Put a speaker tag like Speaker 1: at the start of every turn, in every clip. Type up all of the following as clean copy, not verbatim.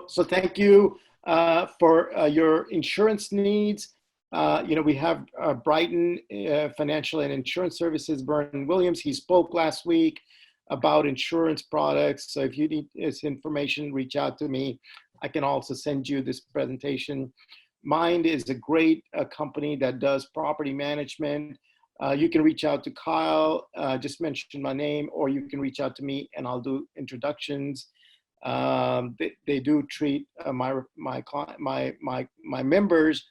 Speaker 1: So thank you for your insurance needs. We have Brighton Financial and Insurance Services, Vernon Williams. He spoke last week about insurance products. So if you need this information, reach out to me. I can also send you this presentation. Mind is a great company that does property management. You can reach out to Kyle, just mention my name, or you can reach out to me and I'll do introductions. They do treat my members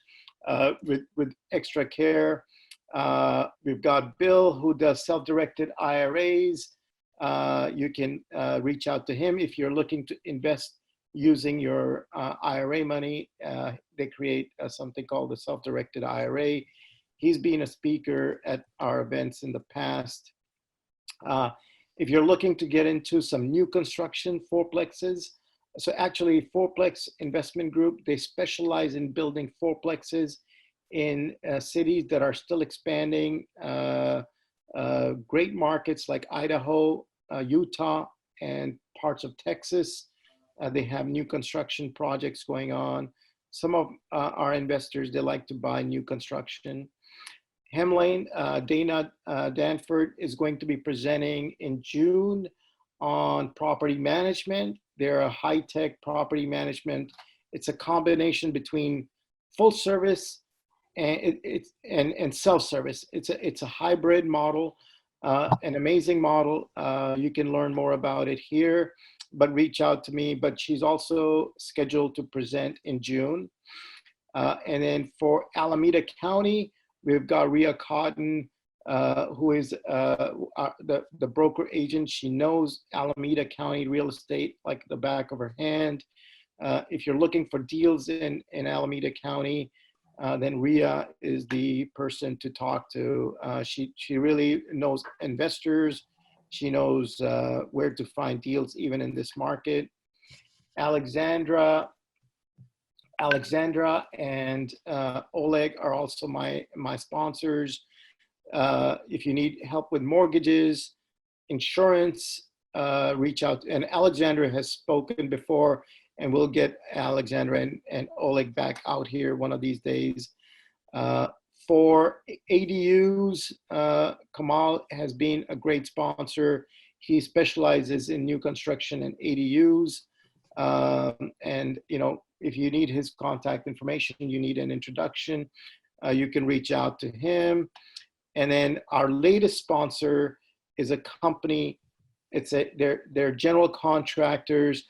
Speaker 1: with extra care. We've got Bill, who does self-directed IRAs. You can reach out to him if you're looking to invest using your IRA money. They create something called the self-directed IRA. He's been a speaker at our events in the past. If you're looking to get into some new construction fourplexes, so actually Fourplex Investment Group, they specialize in building fourplexes in cities that are still expanding, great markets like Idaho, Utah, and parts of Texas. They have new construction projects going on. Some of our investors, they like to buy new construction. Hemlane, Dana Danford is going to be presenting in June on property management. They're a high-tech property management. It's a combination between full service and self-service. It's a hybrid model, an amazing model. You can learn more about it here, but reach out to me. But she's also scheduled to present in June. And then for Alameda County, we've got Rhea Cotton, who is the broker agent. She knows Alameda County real estate like the back of her hand. If you're looking for deals in Alameda County, then Rhea is the person to talk to. She really knows investors. She knows where to find deals even in this market. Alexandra and Oleg are also my sponsors. If you need help with mortgages, insurance, reach out. And Alexandra has spoken before, and we'll get Alexandra and Oleg back out here one of these days. For ADUs, Kamal has been a great sponsor. He specializes in new construction and ADUs. And if you need his contact information, you need an introduction, you can reach out to him. And then our latest sponsor is a company. They're general contractors,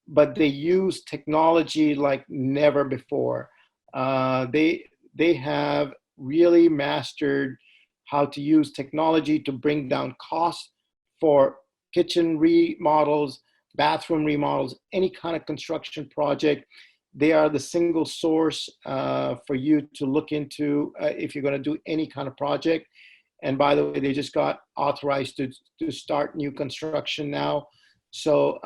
Speaker 1: but they use technology like never before. They have really mastered how to use technology to bring down costs for kitchen remodels, bathroom remodels, any kind of construction project. They are the single source for you to look into if you're going to do any kind of project. And by the way, they just got authorized to start new construction now. So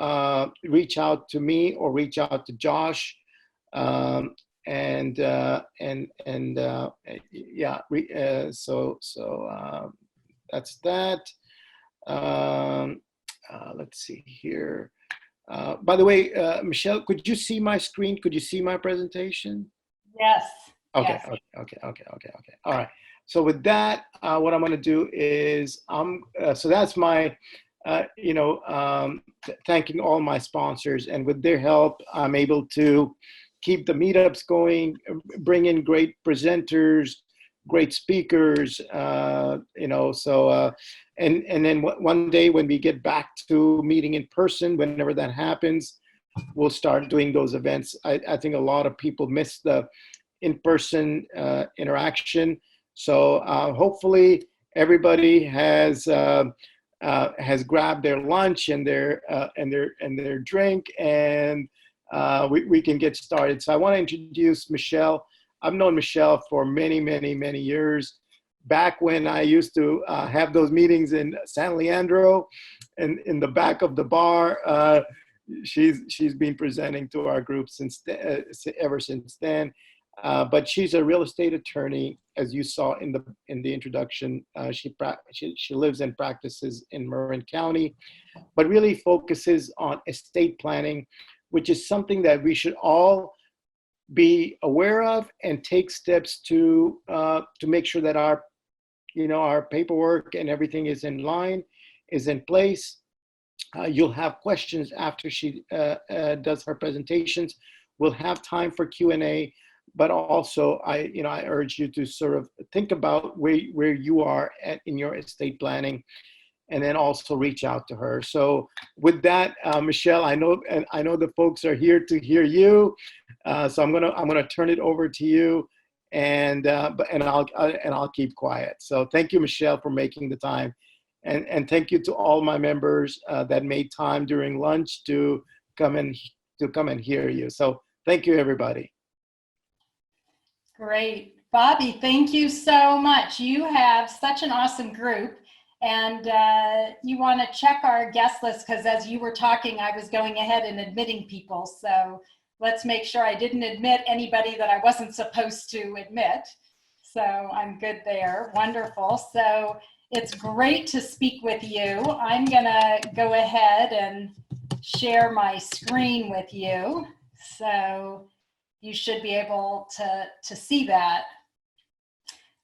Speaker 1: reach out to me or reach out to Josh. So that's that. Let's see here. By the way, Michelle, could you see my screen? Could you see my presentation?
Speaker 2: Yes.
Speaker 1: Okay.
Speaker 2: Yes.
Speaker 1: Okay. All right. So with that, what I'm going to do is so that's my, thanking all my sponsors, and with their help, I'm able to keep the meetups going, bring in great presenters, great speakers, and then one day when we get back to meeting in person, whenever that happens, we'll start doing those events. I think a lot of people miss the in-person interaction. So hopefully everybody has grabbed their lunch and their drink, and we can get started. So I want to introduce Michelle. I've known Michelle for many, many, many years. Back when I used to have those meetings in San Leandro and in the back of the bar, she's been presenting to our group ever since then. But she's a real estate attorney, as you saw in the introduction. She lives and practices in Marin County, but really focuses on estate planning which is something that we should all be aware of and take steps to make sure that our, our paperwork and everything is in line, is in place. You'll have questions after she does her presentations. We'll have time for Q&A, but also I urge you to sort of think about where you are in your estate planning, and then also reach out to her. So with that, Michelle, I know the folks are here to hear you, so I'm gonna turn it over to you, and I'll keep quiet. So thank you, Michelle, for making the time, and thank you to all my members that made time during lunch to come and hear you. So thank you, everybody.
Speaker 2: Great. Bobby, thank you so much. You have such an awesome group. And you want to check our guest list, because as you were talking, I was going ahead and admitting people. So let's make sure I didn't admit anybody that I wasn't supposed to admit. So I'm good there. Wonderful. So it's great to speak with you. I'm going to go ahead and share my screen with you. So you should be able to see that.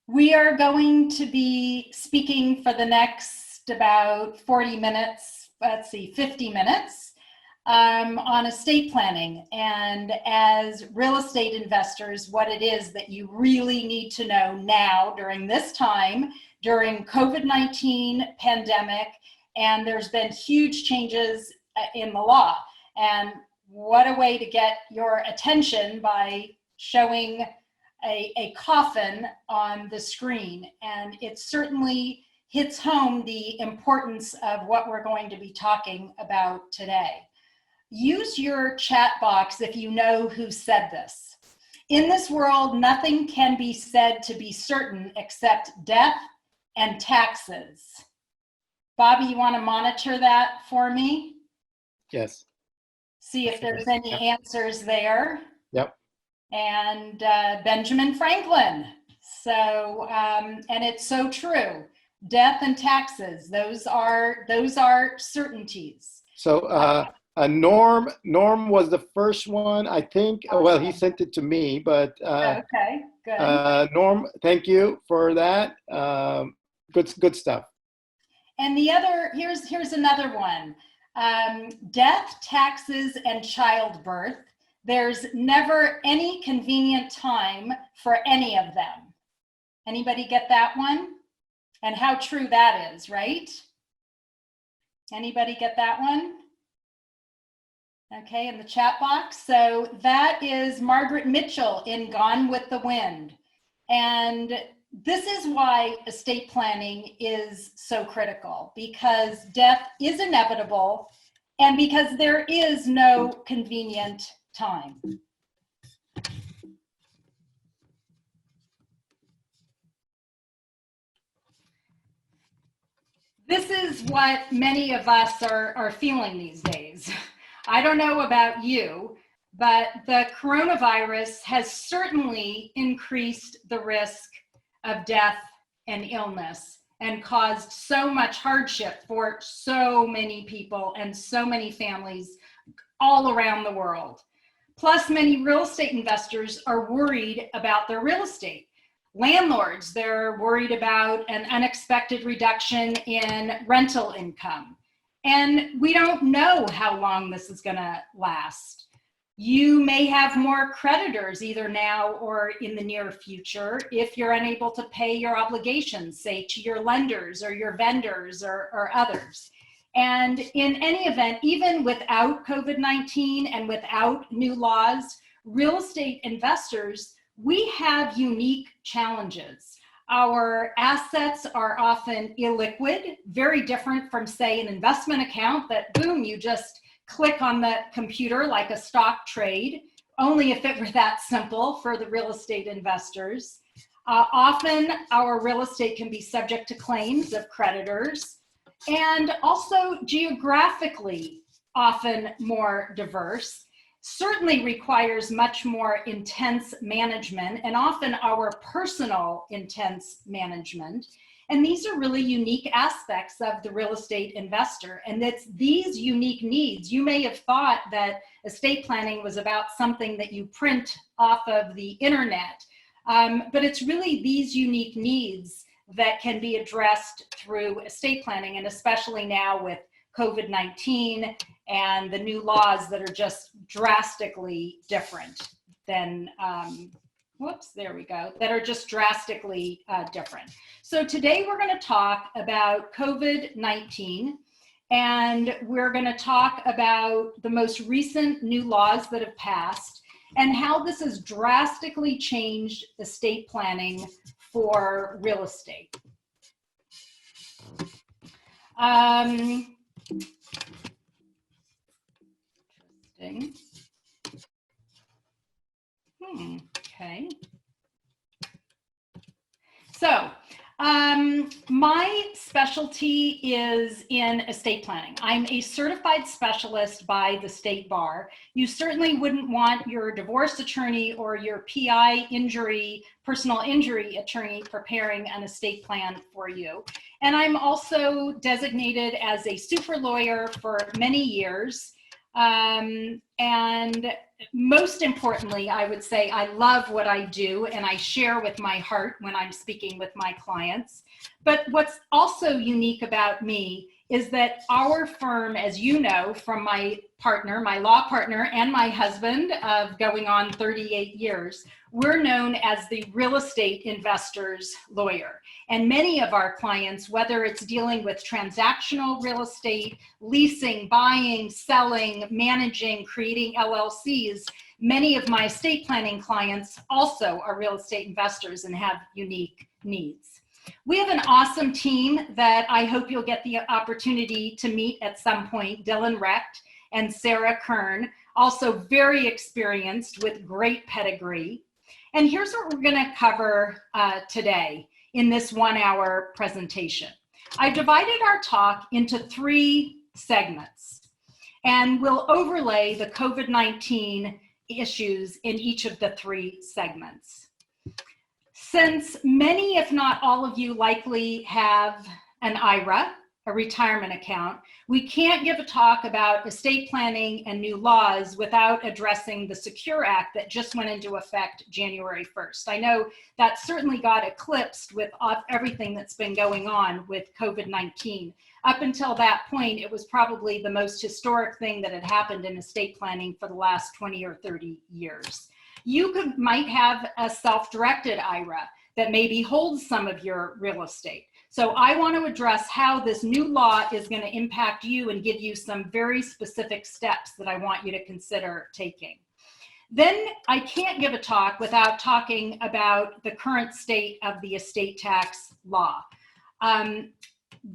Speaker 2: We are going to be speaking for the next about 40 minutes, 50 minutes on estate planning, and as real estate investors, what it is that you really need to know now during this time, during COVID-19 pandemic, and there's been huge changes in the law. And what a way to get your attention by showing a coffin on the screen. And it certainly hits home the importance of what we're going to be talking about today. Use your chat box if you know who said this. In this world, nothing can be said to be certain except death and taxes. Bobby, you want to monitor that for me?
Speaker 1: Yes.
Speaker 2: See if there's any answers there.
Speaker 1: Yep.
Speaker 2: And Benjamin Franklin. So, and it's so true. Death and taxes, those are certainties.
Speaker 1: So Norm was the first one, I think. Well, he sent it to me, but
Speaker 2: okay, good.
Speaker 1: Norm, thank you for that. Good stuff.
Speaker 2: And the other, here's another one. Death, taxes, and childbirth. There's never any convenient time for any of them. Anybody get that one? And how true that is, right? Anybody get that one? Okay, in the chat box. So that is Margaret Mitchell in Gone with the Wind. And this is why estate planning is so critical, because death is inevitable and because there is no convenient time. This is what many of us are feeling these days. I don't know about you, but the coronavirus has certainly increased the risk of death and illness and caused so much hardship for so many people and so many families all around the world. Plus, many real estate investors are worried about their real estate. Landlords, they're worried about an unexpected reduction in rental income. And we don't know how long this is going to last. You may have more creditors either now or in the near future if you're unable to pay your obligations, say to your lenders or your vendors or others. And in any event, even without COVID-19 and without new laws, real estate investors, we have unique challenges. Our assets are often illiquid, very different from, say, an investment account that, boom, you just click on the computer like a stock trade, only if it were that simple for the real estate investors. Often, our real estate can be subject to claims of creditors, and also geographically often more diverse, certainly requires much more intense management and often our personal intense management. And these are really unique aspects of the real estate investor. And it's these unique needs. You may have thought that estate planning was about something that you print off of the internet, but it's really these unique needs that can be addressed through estate planning, and especially now with COVID-19 and the new laws that are just drastically different than, that are just drastically different. So today we're going to talk about COVID-19, and we're going to talk about the most recent new laws that have passed and how this has drastically changed estate planning for real estate. Interesting. Okay. So, my specialty is in estate planning. I'm a certified specialist by the State Bar. You certainly wouldn't want your divorce attorney or your PI personal injury attorney preparing an estate plan for you. And I'm also designated as a super lawyer for many years. And most importantly, I would say I love what I do and I share with my heart when I'm speaking with my clients. But what's also unique about me is that our firm, as you know, from my partner, my law partner, and my husband of going on 38 years, we're known as the real estate investor's lawyer. And many of our clients, whether it's dealing with transactional real estate, leasing, buying, selling, managing, creating LLCs, many of my estate planning clients also are real estate investors and have unique needs. We have an awesome team that I hope you'll get the opportunity to meet at some point, Dylan Recht and Sarah Kern, also very experienced with great pedigree. And here's what we're going to cover today in this 1-hour presentation. I've divided our talk into 3 segments, and we'll overlay the COVID-19 issues in each of the 3 segments. Since many, if not all of you, likely have an IRA, a retirement account, we can't give a talk about estate planning and new laws without addressing the Secure Act that just went into effect January 1st. I know that certainly got eclipsed with everything that's been going on with COVID-19. Up until that point, it was probably the most historic thing that had happened in estate planning for the last 20 or 30 years. You might have a self-directed IRA that maybe holds some of your real estate. So I want to address how this new law is going to impact you and give you some very specific steps that I want you to consider taking. Then I can't give a talk without talking about the current state of the estate tax law.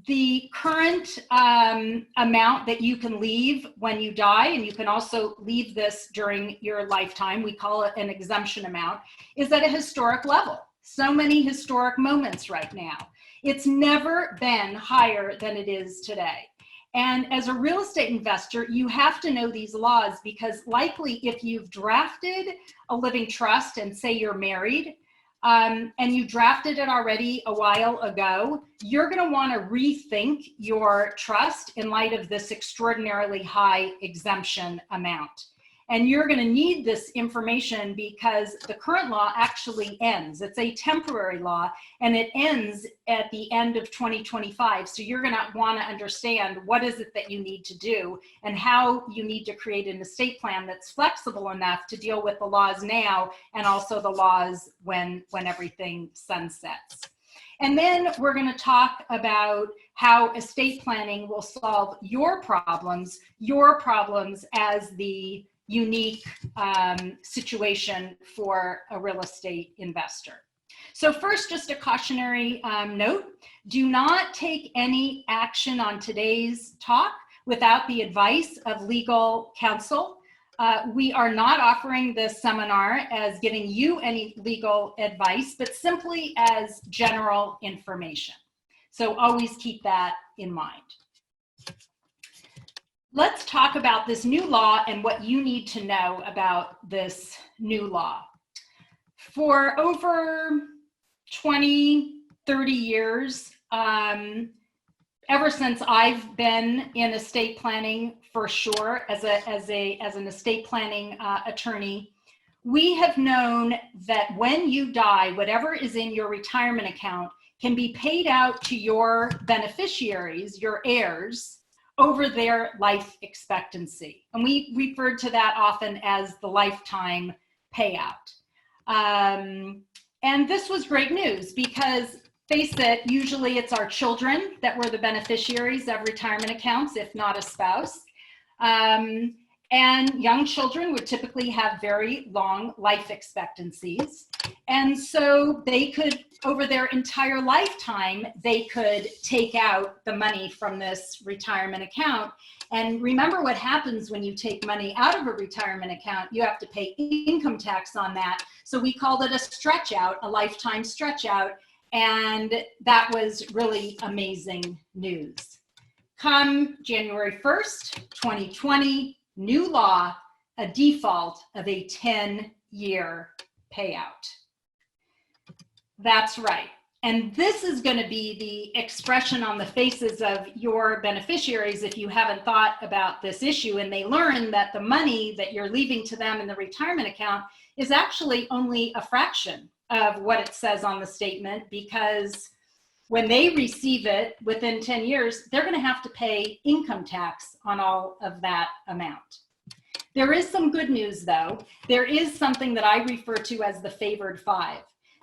Speaker 2: The current amount that you can leave when you die, and you can also leave this during your lifetime, we call it an exemption amount, is at a historic level. So many historic moments right now. It's never been higher than it is today. And as a real estate investor, you have to know these laws because likely if you've drafted a living trust and say you're married, and you drafted it already a while ago, you're going to want to rethink your trust in light of this extraordinarily high exemption amount. And you're going to need this information because the current law actually ends. It's a temporary law and it ends at the end of 2025. So you're going to want to understand what is it that you need to do and how you need to create an estate plan that's flexible enough to deal with the laws now and also the laws when everything sunsets. And then we're going to talk about how estate planning will solve your problems as the unique situation for a real estate investor. So first, just a cautionary note, do not take any action on today's talk without the advice of legal counsel. We are not offering this seminar as giving you any legal advice, but simply as general information. So always keep that in mind. Let's talk about this new law and what you need to know about this new law. For over 20, 30 years, ever since I've been in estate planning, for sure, as an estate planning attorney, we have known that when you die, whatever is in your retirement account can be paid out to your beneficiaries, your heirs, over their life expectancy. And we referred to that often as the lifetime payout. And this was great news because, face it, usually it's our children that were the beneficiaries of retirement accounts, if not a spouse. And young children would typically have very long life expectancies. And so they could, over their entire lifetime, they could take out the money from this retirement account. And remember what happens when you take money out of a retirement account, you have to pay income tax on that. So we called it a stretch out, a lifetime stretch out. And that was really amazing news. Come January 1st, 2020, new law, a default of a 10-year payout. That's right. And this is going to be the expression on the faces of your beneficiaries if you haven't thought about this issue and they learn that the money that you're leaving to them in the retirement account is actually only a fraction of what it says on the statement, because when they receive it within 10 years, they're going to have to pay income tax on all of that amount. There is some good news, though. There is something that I refer to as the favored five.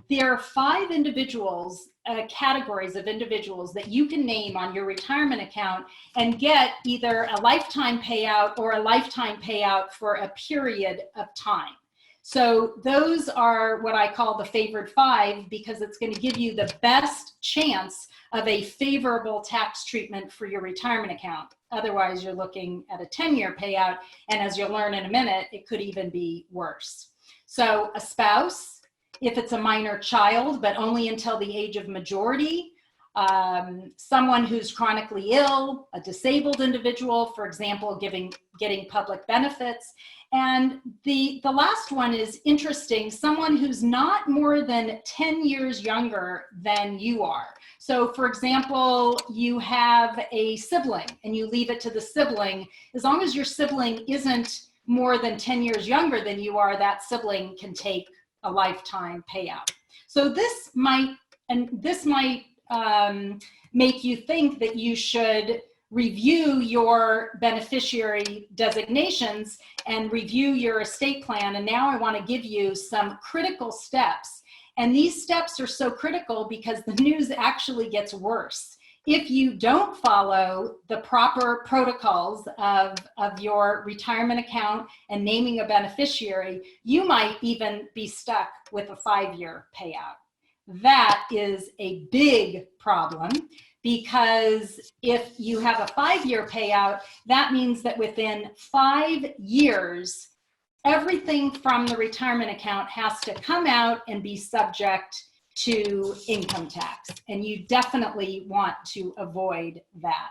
Speaker 2: There are 5 individuals, categories of individuals that you can name on your retirement account and get either a lifetime payout or a lifetime payout for a period of time. So those are what I call the favored 5, because it's going to give you the best chance of a favorable tax treatment for your retirement account. Otherwise, you're looking at a 10-year payout, and as you'll learn in a minute, it could even be worse. So a spouse, if it's a minor child, but only until the age of majority, someone who's chronically ill, a disabled individual, for example, getting public benefits. And the last one is interesting, someone who's not more than 10 years younger than you are. So for example, you have a sibling and you leave it to the sibling. As long as your sibling isn't more than 10 years younger than you are, that sibling can take a lifetime payout. So this might make you think that you should review your beneficiary designations and review your estate plan. And now I want to give you some critical steps. And these steps are so critical because the news actually gets worse. If you don't follow the proper protocols of your retirement account and naming a beneficiary, you might even be stuck with a 5-year payout. That is a big problem, because if you have a 5-year payout, that means that within 5 years, everything from the retirement account has to come out and be subject to income tax. And you definitely want to avoid that.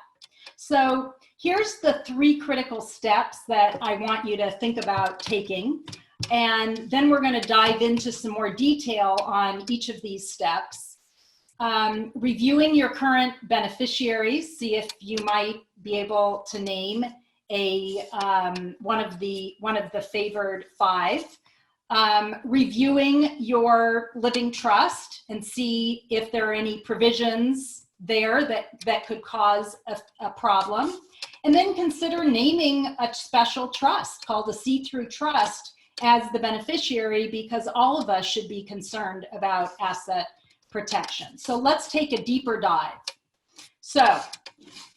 Speaker 2: So here's the 3 critical steps that I want you to think about taking. And then we're going to dive into some more detail on each of these steps. Reviewing your current beneficiaries, see if you might be able to name one of the favored 5. Reviewing your living trust and see if there are any provisions there that could cause a problem. And then consider naming a special trust called a see-through trust as the beneficiary, because all of us should be concerned about asset protection. So let's take a deeper dive. So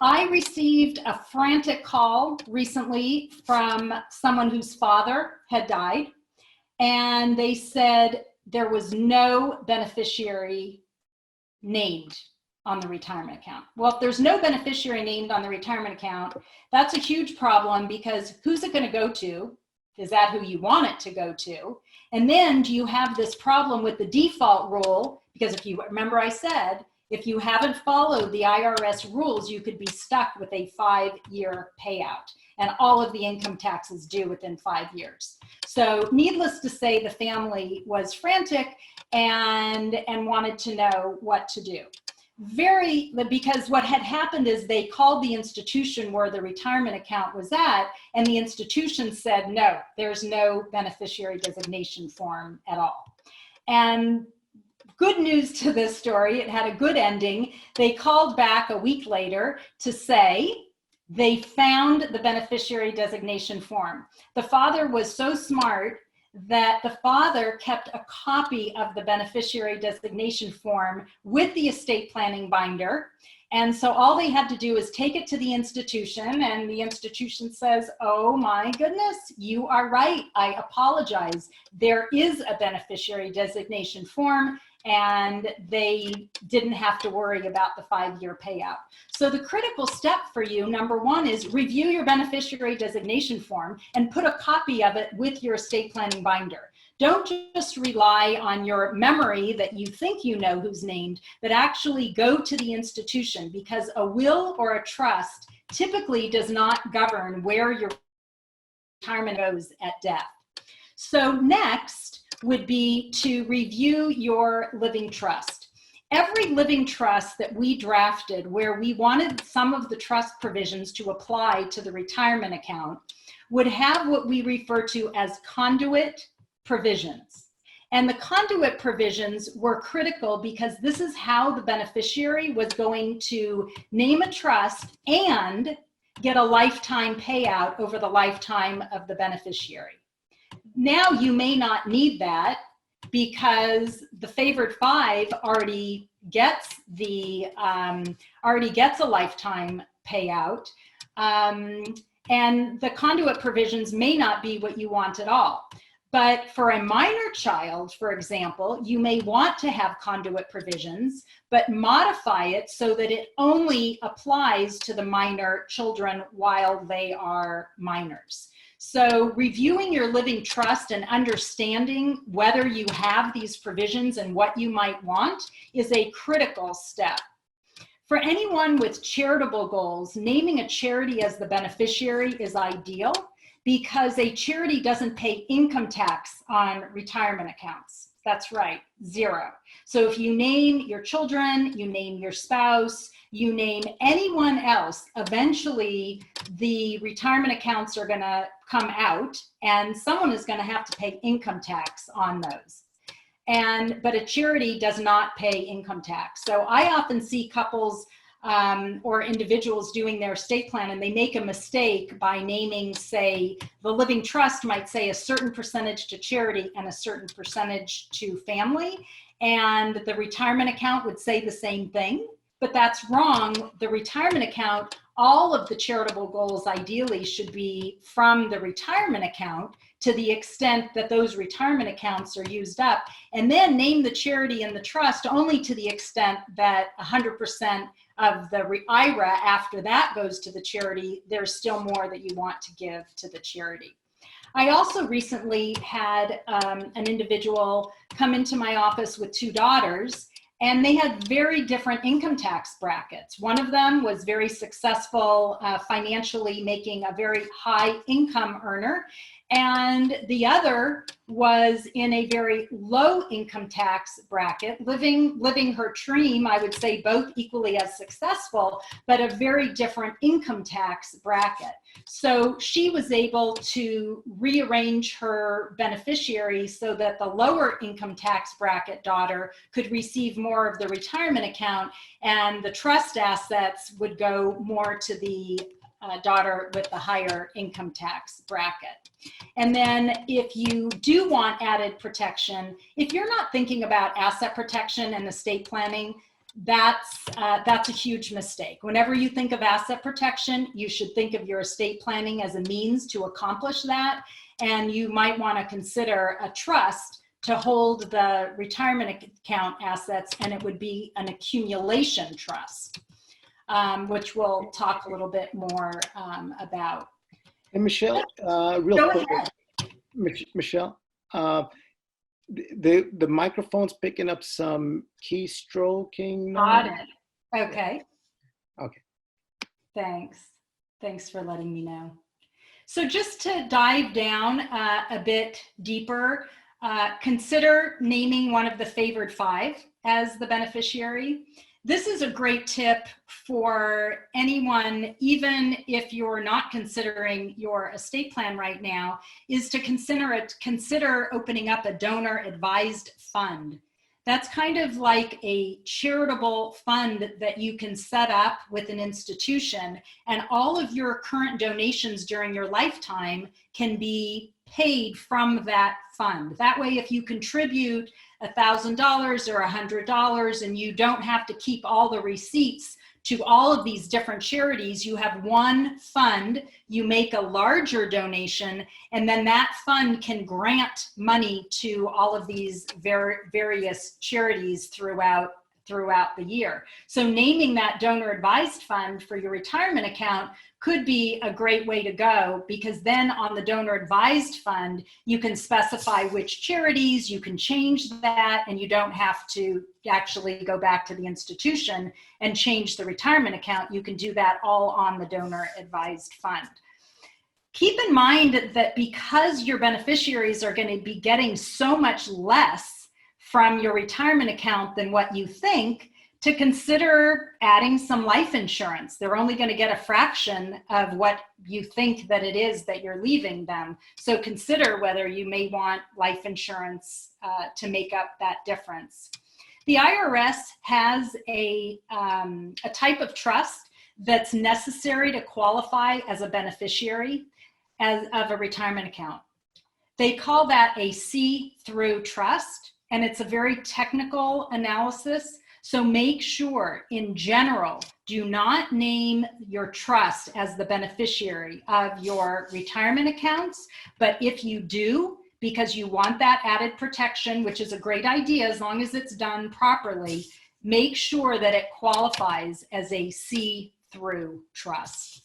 Speaker 2: I received a frantic call recently from someone whose father had died, and they said there was no beneficiary named on the retirement account. Well, if there's no beneficiary named on the retirement account, that's a huge problem, because who's it going to go to? Is that who you want it to go to? And then do you have this problem with the default rule? Because if you remember, I said, if you haven't followed the IRS rules, you could be stuck with a 5-year payout, and all of the income taxes due within 5 years. So needless to say, the family was frantic and wanted to know what to do. because what had happened is they called the institution where the retirement account was at, and the institution said, no, there's no beneficiary designation form at all. And good news to this story, it had a good ending. They called back a week later to say they found the beneficiary designation form. The father was so smart that the father kept a copy of the beneficiary designation form with the estate planning binder. And so all they had to do is take it to the institution, and the institution says, oh my goodness, you are right. I apologize. There is a beneficiary designation form, and they didn't have to worry about the 5-year payout. So the critical step for you, number one, is review your beneficiary designation form and put a copy of it with your estate planning binder. Don't just rely on your memory that you think you know who's named, but actually go to the institution, because a will or a trust typically does not govern where your retirement goes at death. So next would be to review your living trust. Every living trust that we drafted where we wanted some of the trust provisions to apply to the retirement account would have what we refer to as conduit provisions. And the conduit provisions were critical because this is how the beneficiary was going to name a trust and get a lifetime payout over the lifetime of the beneficiary. Now you may not need that because the favored 5 already gets a lifetime payout, and the conduit provisions may not be what you want at all. But for a minor child, for example, you may want to have conduit provisions, but modify it so that it only applies to the minor children while they are minors. So reviewing your living trust and understanding whether you have these provisions and what you might want is a critical step. For anyone with charitable goals, naming a charity as the beneficiary is ideal because a charity doesn't pay income tax on retirement accounts. That's right, 0. So if you name your children, you name your spouse, you name anyone else, eventually the retirement accounts are going to come out and someone is going to have to pay income tax on those. But a charity does not pay income tax. So I often see couples or individuals doing their estate plan, and they make a mistake by naming, say, the living trust might say a certain percentage to charity and a certain percentage to family, and the retirement account would say the same thing, but that's wrong. The retirement account, all of the charitable goals ideally should be from the retirement account to the extent that those retirement accounts are used up, and then name the charity and the trust only to the extent that 100% of the IRA after that goes to the charity. There's still more that you want to give to the charity. I also recently had an individual come into my office with 2 daughters, and they had very different income tax brackets. One of them was very successful financially, making a very high income earner, and the other was in a very low income tax bracket, living her dream, I would say both equally as successful, but a very different income tax bracket. So she was able to rearrange her beneficiary so that the lower income tax bracket daughter could receive more of the retirement account, and the trust assets would go more to the daughter with the higher income tax bracket. And then if you do want added protection, if you're not thinking about asset protection and estate planning, that's a huge mistake. Whenever you think of asset protection, you should think of your estate planning as a means to accomplish that. And you might want to consider a trust to hold the retirement account assets, and it would be an accumulation trust, which we'll talk a little bit more about.
Speaker 1: And Michelle, real quick, Michelle, the microphone's picking up some keystroking.
Speaker 2: Got it. Okay.
Speaker 1: Okay.
Speaker 2: Thanks for letting me know. So just to dive down a bit deeper, consider naming one of the favored 5 as the beneficiary. This is a great tip for anyone, even if you're not considering your estate plan right now, is to consider opening up a donor advised fund. That's kind of like a charitable fund that you can set up with an institution, and all of your current donations during your lifetime can be paid from that fund. That way, if you contribute $1,000 or $100 and you don't have to keep all the receipts to all of these different charities, you have one fund, you make a larger donation, and then that fund can grant money to all of these various charities throughout the year. So naming that donor advised fund for your retirement account could be a great way to go, because then on the donor advised fund, you can specify which charities, you can change that, and you don't have to actually go back to the institution and change the retirement account. You can do that all on the donor advised fund. Keep in mind that because your beneficiaries are going to be getting so much less from your retirement account than what you think, to consider adding some life insurance. They're only going to get a fraction of what you think that it is that you're leaving them. So consider whether you may want life insurance to make up that difference. The IRS has a type of trust that's necessary to qualify as a beneficiary of a retirement account. They call that a see-through trust, and it's a very technical analysis. So make sure, in general, do not name your trust as the beneficiary of your retirement accounts. But if you do, because you want that added protection, which is a great idea as long as it's done properly, make sure that it qualifies as a see-through trust.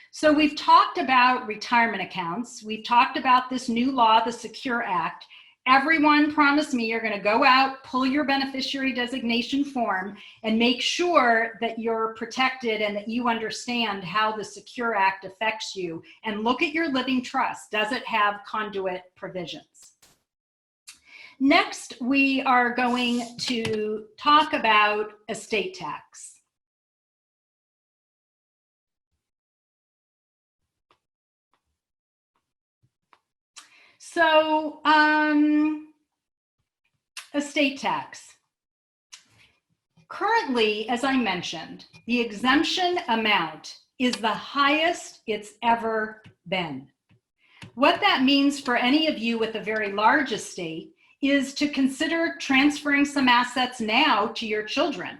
Speaker 2: So we've talked about retirement accounts. We've talked about this new law, the Secure Act. Everyone promise me you're going to go out, pull your beneficiary designation form, and make sure that you're protected and that you understand how the Secure Act affects you. And look at your living trust. Does it have conduit provisions? Next, we are going to talk about estate tax. So, estate tax. Currently, as I mentioned, the exemption amount is the highest it's ever been. What that means for any of you with a very large estate is to consider transferring some assets now to your children.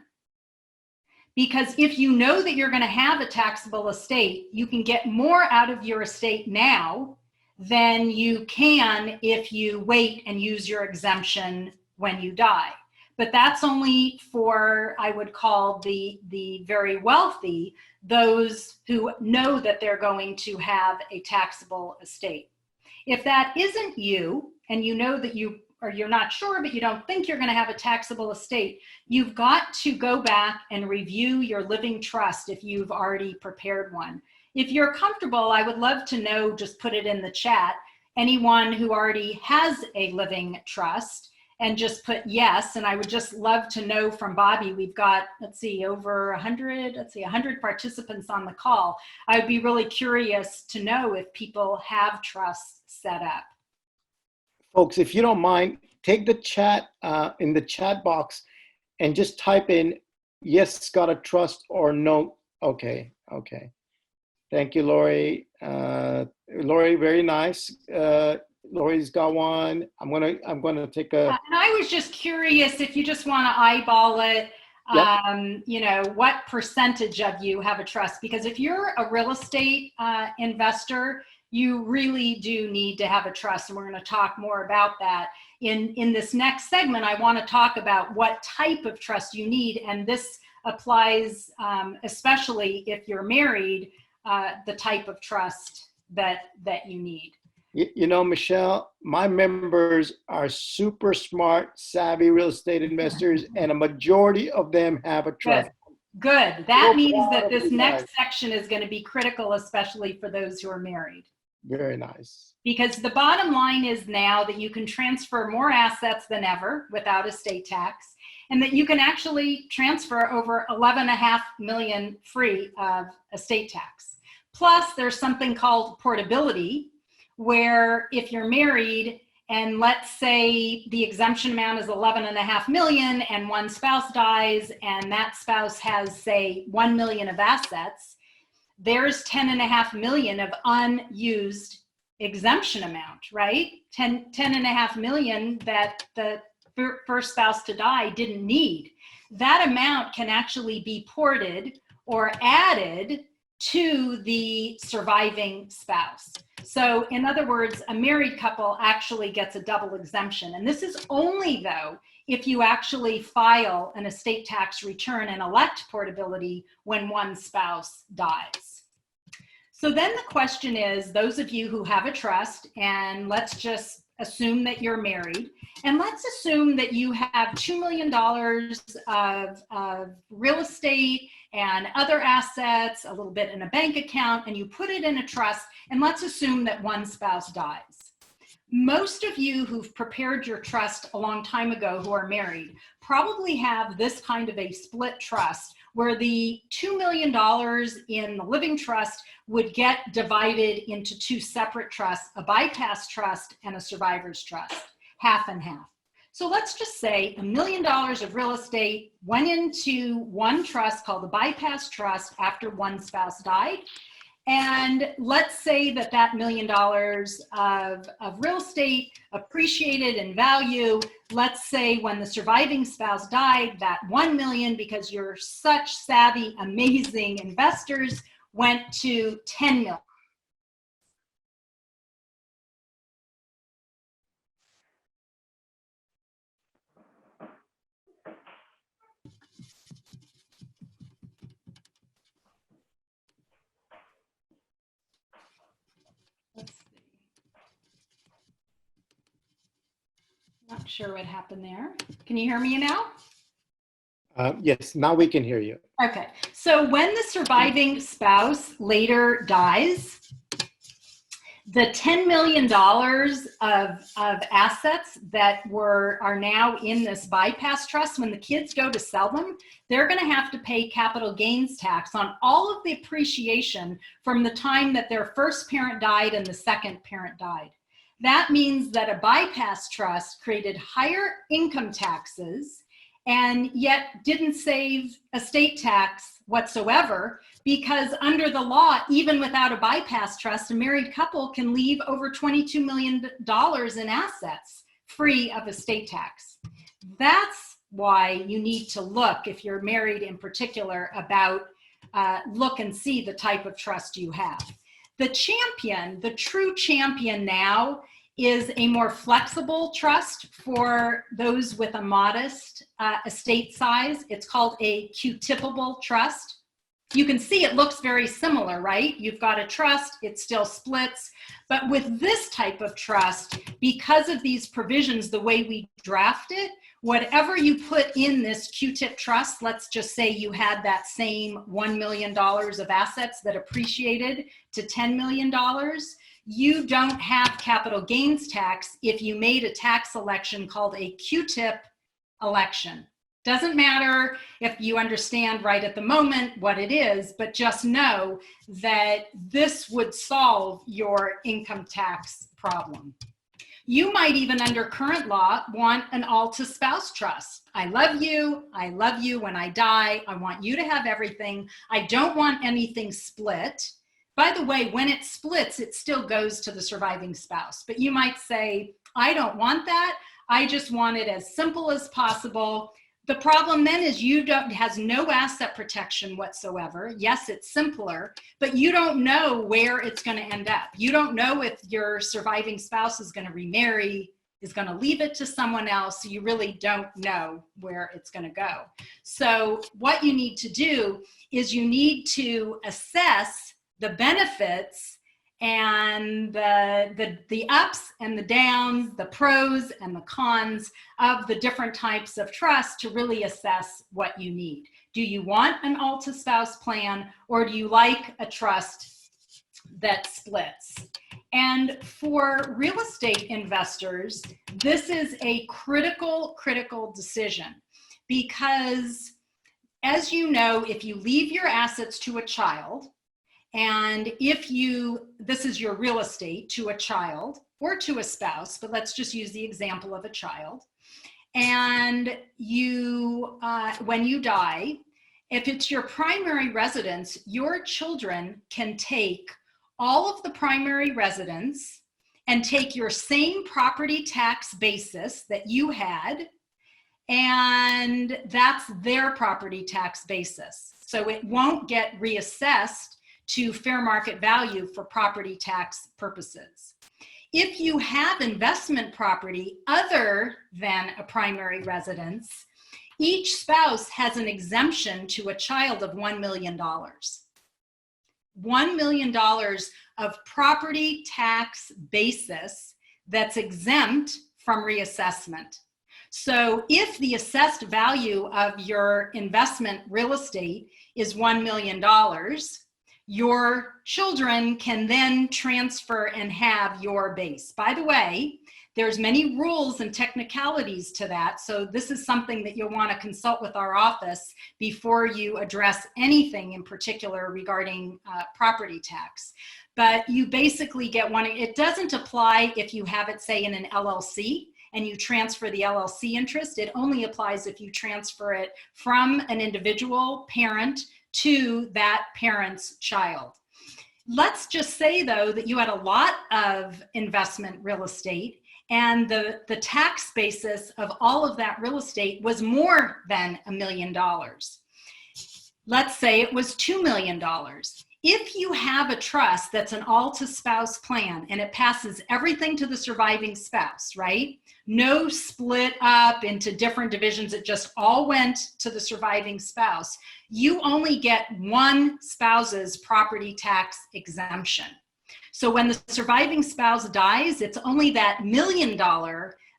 Speaker 2: Because if you know that you're going to have a taxable estate, you can get more out of your estate now than you can if you wait and use your exemption when you die. But that's only for, I would call the very wealthy, those who know that they're going to have a taxable estate. If that isn't you, and you know that you're not sure, but you don't think you're going to have a taxable estate, you've got to go back and review your living trust if you've already prepared one. If you're comfortable, I would love to know, just put it in the chat, anyone who already has a living trust, and just put yes. And I would just love to know from Bobby. We've got, let's see, over 100 participants on the call. I would be really curious to know if people have trusts set up.
Speaker 1: Folks, if you don't mind, take the chat in the chat box and just type in yes, got a trust, or no. Okay. Thank you, Lori. Lori, very nice. Lori's got one. I'm gonna take a.
Speaker 2: And I was just curious if you just want to eyeball it. Yep. You know, what percentage of you have a trust? Because if you're a real estate investor, you really do need to have a trust, and we're going to talk more about that in this next segment. I want to talk about what type of trust you need, and this applies especially if you're married. The type of trust that you need.
Speaker 1: You know, Michelle, my members are super smart, savvy real estate investors, and a majority of them have a trust.
Speaker 2: Good. That means that this next section is going to be critical, especially for those who are married.
Speaker 1: Very nice.
Speaker 2: Because the bottom line is now that you can transfer more assets than ever without estate tax. and that you can actually transfer over 11.5 million free of estate tax. Plus, there's something called portability, where if you're married and let's say the exemption amount is 11.5 million and one spouse dies and that spouse has, say, 1 million of assets, there's 10.5 million of unused exemption amount, right? 10.5 million that the first spouse to die didn't need. That amount can actually be ported or added to the surviving spouse. So in other words, a married couple actually gets a double exemption. And this is only, though, if you actually file an estate tax return and elect portability when one spouse dies. So then the question is, those of you who have a trust, and let's just assume that you're married, and let's assume that you have $2 million of real estate and other assets, a little bit in a bank account, and you put it in a trust, and let's assume that one spouse dies. Most of you who've prepared your trust a long time ago who are married probably have this kind of a split trust where the $2 million in the living trust would get divided into two separate trusts, a bypass trust and a survivor's trust, half and half. So let's just say $1 million of real estate went into one trust called the bypass trust after one spouse died. And let's say that that $1 million of real estate appreciated in value. Let's say when the surviving spouse died, that 1 million, because you're such savvy, amazing investors, went to 10 million. Let's see. Not sure what happened there. Can you hear me now?
Speaker 1: Yes, now we can hear you.
Speaker 2: Okay, so when the surviving spouse later dies, the $10 million of assets that are now in this bypass trust, when the kids go to sell them, they're going to have to pay capital gains tax on all of the appreciation from the time that their first parent died and the second parent died. That means that a bypass trust created higher income taxes and yet didn't save estate tax whatsoever, because under the law, even without a bypass trust, a married couple can leave over $22 million in assets free of estate tax. That's why you need to look, if you're married in particular, about look and see the type of trust you have. The champion, the true champion now, is a more flexible trust for those with a modest estate size. It's called a Q-tippable trust. You can see it looks very similar, right? You've got a trust, it still splits. But with this type of trust, because of these provisions, the way we draft it, whatever you put in this Q-tip trust, let's just say you had that same $1 million of assets that appreciated to $10 million, you don't have capital gains tax if you made a tax election called a Q-tip election. Doesn't matter if you understand right at the moment what it is, but just know that this would solve your income tax problem. You might even, under current law, want an all-to-spouse trust. I love you when I die, I want you to have everything, I don't want anything split. By the way, when it splits, it still goes to the surviving spouse. But you might say, I don't want that. I just want it as simple as possible. The problem then is has no asset protection whatsoever. Yes, it's simpler, but you don't know where it's going to end up. You don't know if your surviving spouse is going to remarry, is going to leave it to someone else. So you really don't know where it's going to go. So what you need to do is you need to assess the benefits and the ups and the downs, the pros and the cons of the different types of trust to really assess what you need. Do you want an all-to-spouse plan, or do you like a trust that splits? And for real estate investors, this is a critical decision, because, as you know, if you leave your assets to a child, and if this is your real estate to a child or to a spouse, but let's just use the example of a child, and when you die, if it's your primary residence, your children can take all of the primary residence and take your same property tax basis that you had, and that's their property tax basis. So it won't get reassessed to fair market value for property tax purposes. If you have investment property other than a primary residence, each spouse has an exemption to a child of $1 million. $1 million of property tax basis that's exempt from reassessment. So if the assessed value of your investment real estate is $1 million, your children can then transfer and have your base. By the way, there's many rules and technicalities to that. So this is something that you'll want to consult with our office before you address anything in particular regarding property tax. But you basically get one. It doesn't apply if you have it, say, in an LLC and you transfer the LLC interest. It only applies if you transfer it from an individual parent to that parent's child. Let's just say, though, that you had a lot of investment real estate and the tax basis of all of that real estate was more than $1 million. Let's say it was $2 million. If you have a trust that's an all-to-spouse plan and it passes everything to the surviving spouse, right? No split up into different divisions, it just all went to the surviving spouse, you only get one spouse's property tax exemption. So when the surviving spouse dies, it's only that $1 million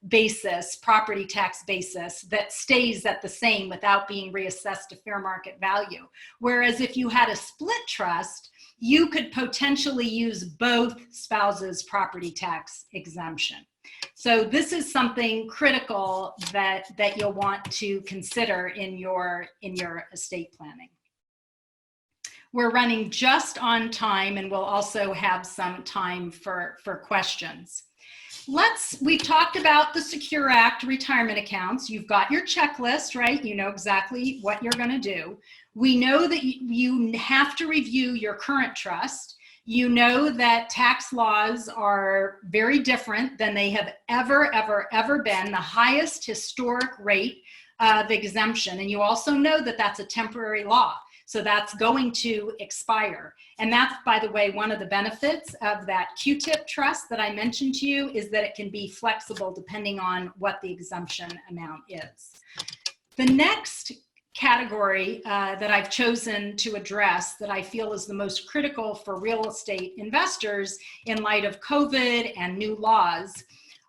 Speaker 2: basis, property tax basis, that stays at the same without being reassessed to fair market value. Whereas if you had a split trust, you could potentially use both spouses' property tax exemption. So this is something critical that you'll want to consider in your estate planning. We're running just on time, and we'll also have some time for questions. We've talked about the Secure Act retirement accounts. You've got your checklist, right? You know exactly what you're going to do. We know that you have to review your current trust. You know that tax laws are very different than they have ever been, the highest historic rate of exemption. And you also know that that's a temporary law. So that's going to expire. And that's, by the way, one of the benefits of that Q-tip trust that I mentioned to you is that it can be flexible depending on what the exemption amount is. The next category that I've chosen to address that I feel is the most critical for real estate investors in light of COVID and new laws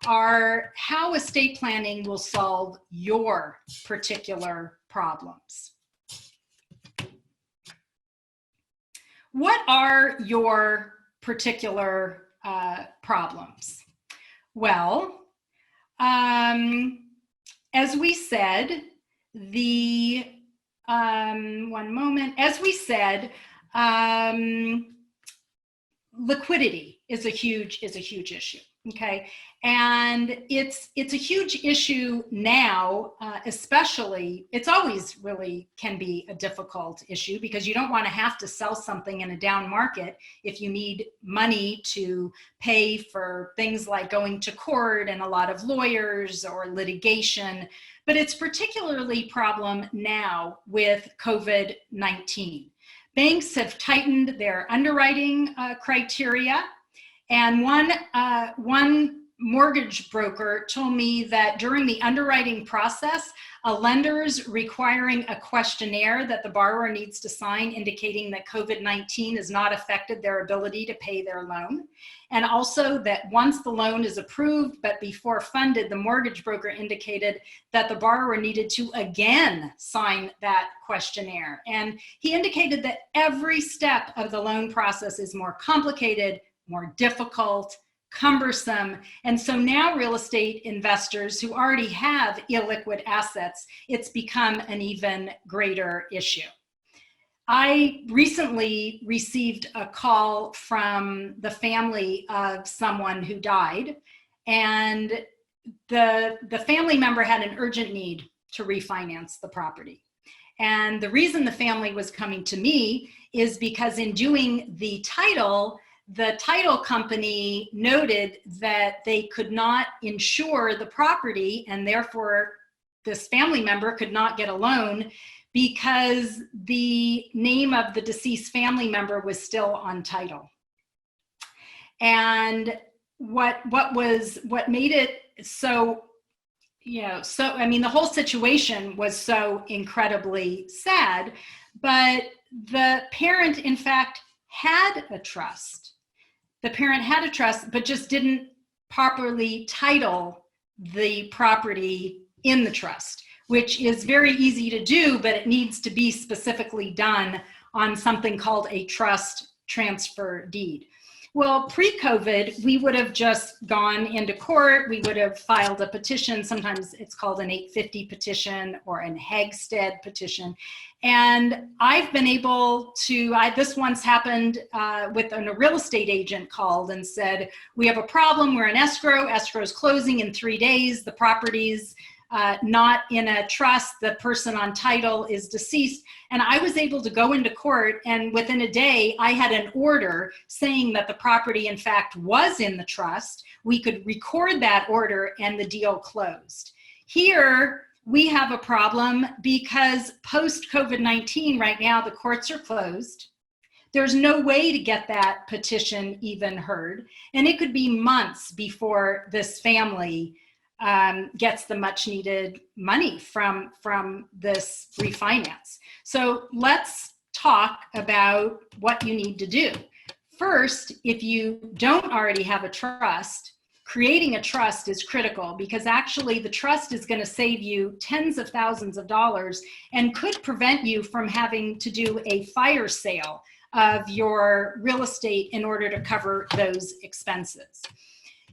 Speaker 2: are how estate planning will solve your particular problems. What are your particular problems? Well, as we said, liquidity is a huge issue. Okay, and it's a huge issue now, especially. It's always really can be a difficult issue because you don't want to have to sell something in a down market if you need money to pay for things like going to court and a lot of lawyers or litigation. But it's particularly a problem now with COVID-19. Banks have tightened their underwriting criteria. And one mortgage broker told me that during the underwriting process, a lender's requiring a questionnaire that the borrower needs to sign indicating that COVID-19 has not affected their ability to pay their loan. And also that once the loan is approved, but before funded, the mortgage broker indicated that the borrower needed to again sign that questionnaire. And he indicated that every step of the loan process is more complicated, more difficult, cumbersome. And so now real estate investors who already have illiquid assets, it's become an even greater issue. I recently received a call from the family of someone who died, and the family member had an urgent need to refinance the property. And the reason the family was coming to me is because in doing the title company noted that they could not insure the property, and therefore this family member could not get a loan because the name of the deceased family member was still on title. And what made it so, I mean, the whole situation was so incredibly sad, but the parent, in fact, had a trust. The parent had a trust, but just didn't properly title the property in the trust, which is very easy to do, but it needs to be specifically done on something called a trust transfer deed. Well, pre-COVID, we would have just gone into court. We would have filed a petition. Sometimes it's called an 850 petition or an Hagstead petition. And I've been able to, this once happened with a real estate agent called and said, we have a problem, we're in escrow's closing in 3 days, the property's not in a trust, the person on title is deceased. And I was able to go into court, and within a day, I had an order saying that the property, in fact, was in the trust. We could record that order, and the deal closed. Here, we have a problem because post-COVID-19, right now, the courts are closed. There's no way to get that petition even heard. And it could be months before this family gets the much needed money from this refinance. So let's talk about what you need to do. First, if you don't already have a trust, creating a trust is critical, because actually the trust is going to save you tens of thousands of dollars and could prevent you from having to do a fire sale of your real estate in order to cover those expenses.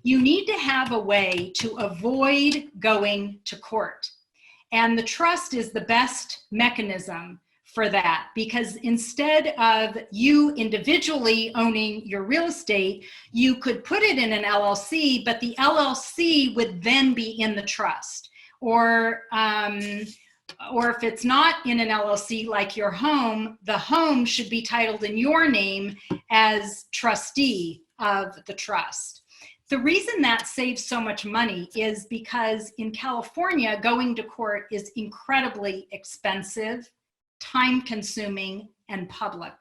Speaker 2: You need to have a way to avoid going to court. And the trust is the best mechanism for that, because instead of you individually owning your real estate, you could put it in an LLC, but the LLC would then be in the trust. Or if it's not in an LLC like your home, the home should be titled in your name as trustee of the trust. The reason that saves so much money is because in California, going to court is incredibly expensive, time-consuming, and public.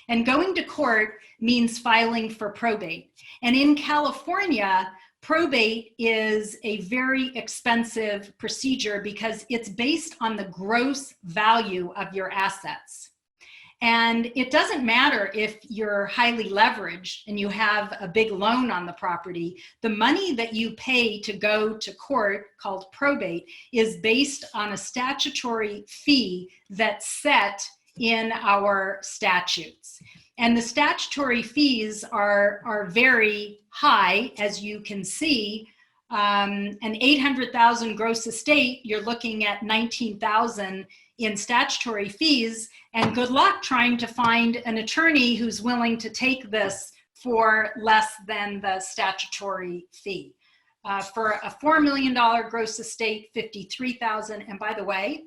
Speaker 2: And going to court means filing for probate. And in California, probate is a very expensive procedure because it's based on the gross value of your assets. And it doesn't matter if you're highly leveraged and you have a big loan on the property. The money that you pay to go to court, called probate, is based on a statutory fee that's set in our statutes. And the statutory fees are very high, as you can see. An $800,000 gross estate, you're looking at $19,000 in statutory fees, and good luck trying to find an attorney who's willing to take this for less than the statutory fee. For a $4 million gross estate, $53,000. And by the way,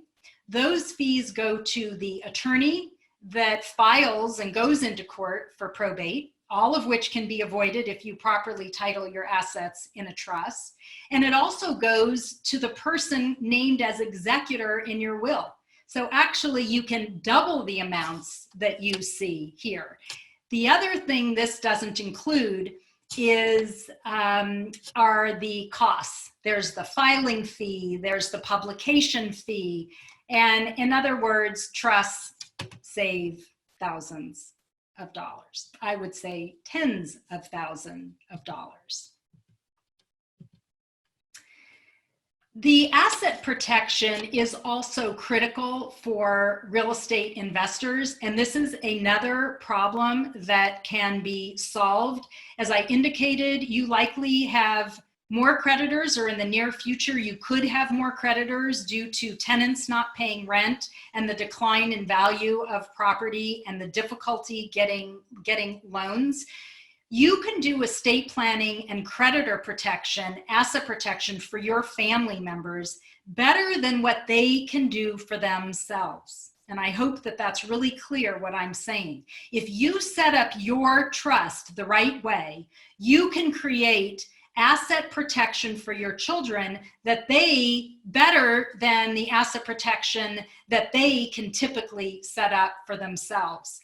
Speaker 2: those fees go to the attorney that files and goes into court for probate, all of which can be avoided if you properly title your assets in a trust. And it also goes to the person named as executor in your will. So actually you can double the amounts that you see here. The other thing this doesn't include is are the costs. There's the filing fee, there's the publication fee, and in other words, trusts save thousands of dollars. I would say tens of thousands of dollars. The asset protection is also critical for real estate investors, and this is another problem that can be solved. As I indicated, you likely have more creditors, or in the near future, you could have more creditors due to tenants not paying rent and the decline in value of property and the difficulty getting loans. You can do estate planning and creditor protection, asset protection for your family members better than what they can do for themselves. And I hope that that's really clear what I'm saying. If you set up your trust the right way, you can create asset protection for your children that they better than the asset protection that they can typically set up for themselves.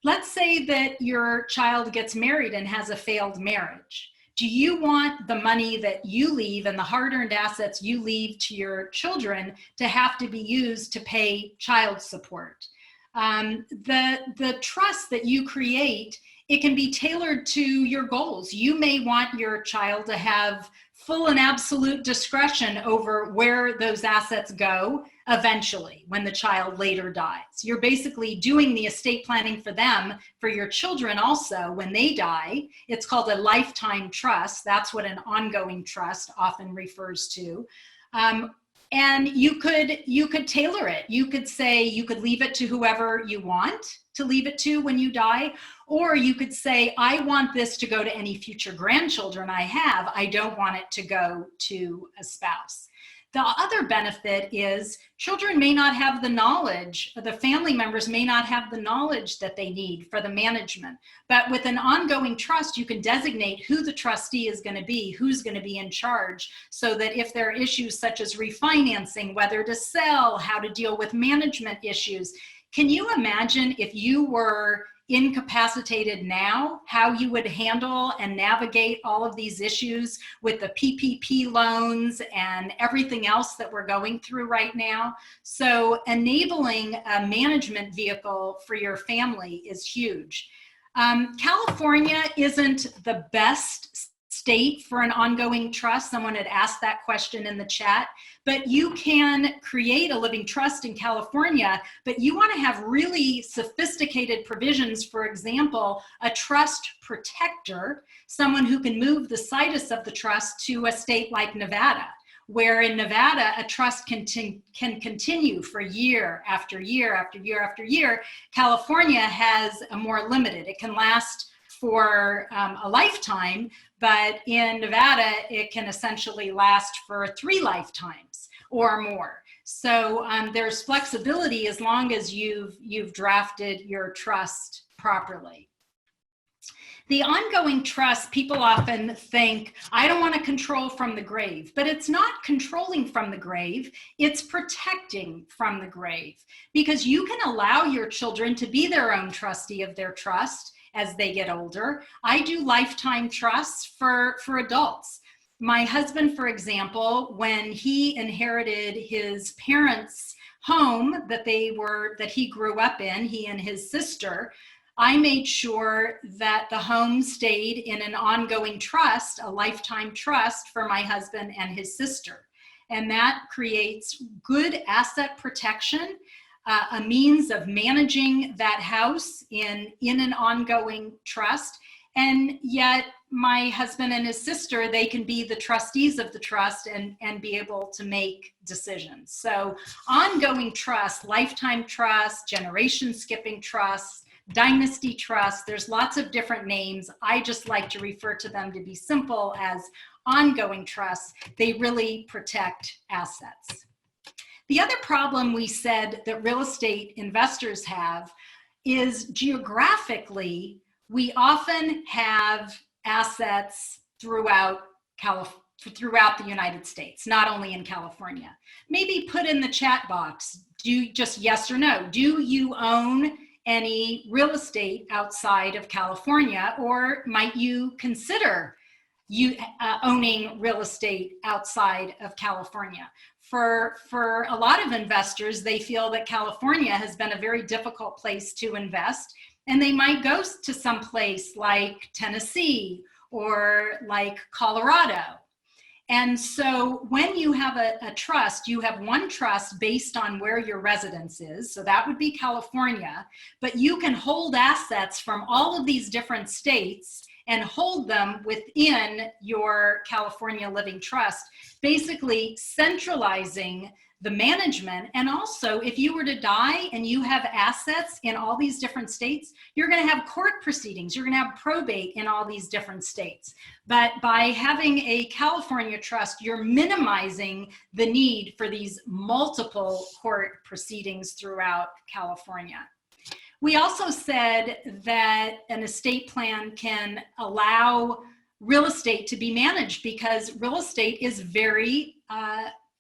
Speaker 2: Let's say that your child gets married and has a failed marriage. Do you want the money that you leave and the hard-earned assets you leave to your children to have to be used to pay child support? The trust that you create, it can be tailored to your goals. You may want your child to have full and absolute discretion over where those assets go eventually when the child later dies. You're basically doing the estate planning for them, for your children also when they die. It's called a lifetime trust. That's what an ongoing trust often refers to. And you could tailor it. You could say you could leave it to whoever you want to leave it to when you die, or you could say, I want this to go to any future grandchildren I have. I don't want it to go to a spouse. The other benefit is children may not have the knowledge, the family members may not have the knowledge that they need for the management. But with an ongoing trust, you can designate who the trustee is going to be, who's going to be in charge, so that if there are issues such as refinancing, whether to sell, how to deal with management issues. Can you imagine if you were incapacitated now, how you would handle and navigate all of these issues with the PPP loans and everything else that we're going through right now? So enabling a management vehicle for your family is huge. California isn't the best state for an ongoing trust. Someone had asked that question in the chat, but you can create a living trust in California, but you want to have really sophisticated provisions. For example, a trust protector, someone who can move the situs of the trust to a state like Nevada, where in Nevada, a trust can continue for year after year after year after year. California has a more limited, it can last for a lifetime, but in Nevada, it can essentially last for 3 lifetimes or more. So there's flexibility as long as you've drafted your trust properly. The ongoing trust, people often think, I don't want to control from the grave, but it's not controlling from the grave, it's protecting from the grave, because you can allow your children to be their own trustee of their trust as they get older. I do lifetime trusts for adults. My husband, for example, when he inherited his parents' home that he grew up in, he and his sister, I made sure that the home stayed in an ongoing trust, a lifetime trust for my husband and his sister. And that creates good asset protection, a means of managing that house in an ongoing trust. And yet my husband and his sister, they can be the trustees of the trust and be able to make decisions. So ongoing trust, lifetime trust, generation skipping trust, dynasty trust, there's lots of different names. I just like to refer to them to be simple as ongoing trusts. They really protect assets. The other problem we said that real estate investors have is geographically, we often have assets throughout the United States, not only in California. Maybe put in the chat box, just yes or no. Do you own any real estate outside of California, or might you consider owning real estate outside of California? For a lot of investors, they feel that California has been a very difficult place to invest, and they might go to some place like Tennessee or like Colorado. And so when you have a trust, you have one trust based on where your residence is. So that would be California, but you can hold assets from all of these different states and hold them within your California Living Trust, basically centralizing the management. And also, if you were to die and you have assets in all these different states, you're going to have court proceedings, you're going to have probate in all these different states. But by having a California trust, you're minimizing the need for these multiple court proceedings throughout California. We also said that an estate plan can allow real estate to be managed, because real estate is very